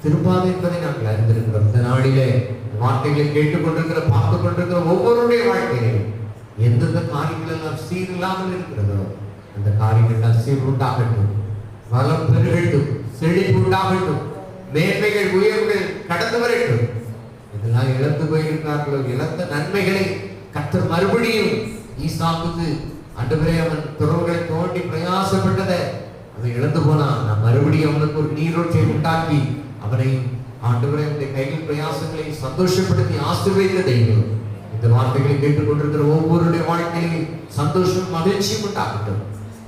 திரும்பாது என்பதை நாங்கள் அறிந்திருக்கிறோம். இந்த நாளிலே வார்த்தைகளை கேட்டுக்கொண்டிருக்கிற பார்த்து கொண்டிருக்கிற ஒவ்வொருடைய வாழ்க்கையிலும் எந்தெந்த காரியங்கள் எல்லாம் சீர் இல்லாமல் இருக்கிறதோ அந்த காரியங்கள் எல்லாம் சீர் உண்டாகட்டும், வளம் பெருகட்டும், செழிப்பு உண்டாகட்டும், மேன்மைகள் உயர்வுகள் கடந்து வரட்டும். இதெல்லாம் இழந்து போயிருக்கிறார்களோ இழந்த நன்மைகளை கர்த்தர் மறுபடியும் ஈசாக்குக்கு ஆண்டவரே அவன் துறவுகளை தோண்டி பிரயாசப்பட்டதை அவன் இழந்து போனான். நான் மறுபடியும் அவனுக்கு ஒரு நீரோட்டை உண்டாக்கி அவனை ஆண்டவரே அவனுடைய கையில் பிரயாசங்களை சந்தோஷப்படுத்தி ஆசீர்வதித்த தெய்வம் இந்த வார்த்தைகளை கேட்டுக்கொண்டிருக்கிற ஒவ்வொருடைய வாழ்க்கையிலும் சந்தோஷம் மகிழ்ச்சியும் உண்டாகட்டும்.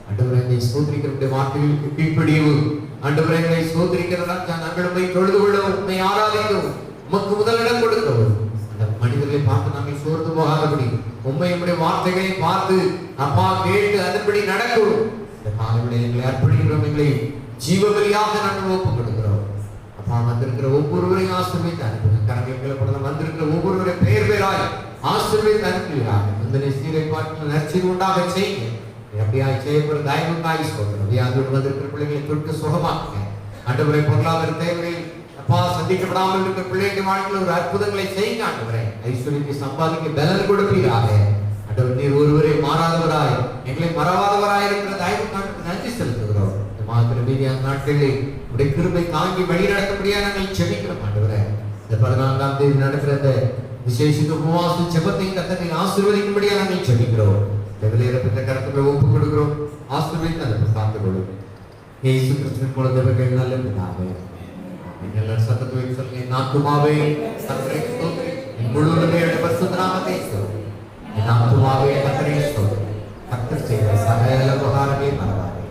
ஆண்டவரே என்னை ஸ்தோத்திரிக்கிற வார்த்தைகளுக்கு கீழ்ப்படியவு, ஆண்டவரே என்னை ஸ்தோத்திரிக்கிறதா நாங்கள் உம்மை தொழுது கொள்ளவும், உம்மை ஆராதிக்கவும், உமக்கு முதலிடம் கொடுக்கவும், அந்த மனிதர்களை பார்த்து நாங்கள் சோர்ந்து போகாதபடி உம்மை உம்முடைய வார்த்தைகளை பார்த்து அப்பா கேட்டு அதன்படி நடக்கவும் இந்த காலையில் எங்களை அர்ப்பணிக்கிறோம். எங்களை ஜீவபலியாக நாங்கள் ஒப்புக் கொடுக்கிறோம். அப்பா வந்திருக்கிற ஒவ்வொருவரையும் ஆசீர்வதித்து அனுப்புங்க. கரங்களை வந்திருக்கிற ஒவ்வொருவரை பெயர் பெயராய் ஆசீர்வதித்து அனுப்புகிறாங்க. இந்த சீரை பார்த்து நற்செய்தி உண்டாக செய்யுங்க. எப்படியாய் செய்யப்படுற தயவுக்காய் சொல்றோம். வியாதியோடு வந்திருக்கிற பிள்ளைகளை தொட்டு சுகமாக்குங்க. ஆண்டவரை பொருளாதார தேவைகள் அப்பா சந்திக்கப்படாமல் இருக்கிற பிள்ளைங்க வாழ்க்கையில் ஒரு அற்புதங்களை செய்யுங்க. ஆண்டவரை ஐஸ்வர்யத்தை சம்பாதிக்க பலன் கொடுப்பீராக. ஆண்டவர் நீர் ஒருவரை மாறாதவராய் எங்களை மறவாதவராய் இருக்கிற தயவுக்காக நன்றி செலுத்துகிறோம். இந்த மாத்திர மீதியான நாட்களில் உடைய கிருபை தாங்கி வழி நடத்தபடியா நாங்கள் செபிக்கிறோம். ஆண்டவரை இந்த 14ஆம் தேதி நடக்கிற இந்த விசேஷித்த உபவாச ஜெபத்தை கர்த்தரை ஆசீர்வதிக்கும்படியா நாங்கள் செபிக்கிறோம். வெளியேறப்பட்ட கருத்துக்களை ஒப்புக் கொடுக்கிறோம். ஆசீர்வதித்து அதை பார்த்துக் கொள்ளும். இயேசு கிறிஸ்துவின் மூலம் ஜெபங்கள் நல்ல பிதாவே. நீங்கள் சத்தத்தை சொல்லுங்க. என் ஆத்துமாவே கர்த்தரை ஸ்தோத்திரி, என் முழுவதுமே பரிசுத்த நாமத்தை ஸ்தோத்திரி. என் ஆத்துமாவே கர்த்தரை ஸ்தோத்திரி, கர்த்தர் செய்த சகல உபகாரங்களை மறவாதே.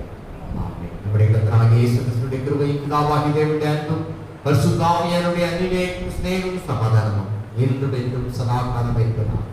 ஆமென். நம்முடைய கர்த்தராகிய இயேசு கிறிஸ்துவின் கிருபையும் பிதாவாகிய தேவனுடைய அன்பும் பரிசுத்த ஆவியானவருடைய அன்பினையும் சிநேகமும் சமாதானமும் என்றும் என்றும் சதா காலம் இருப்பதாக.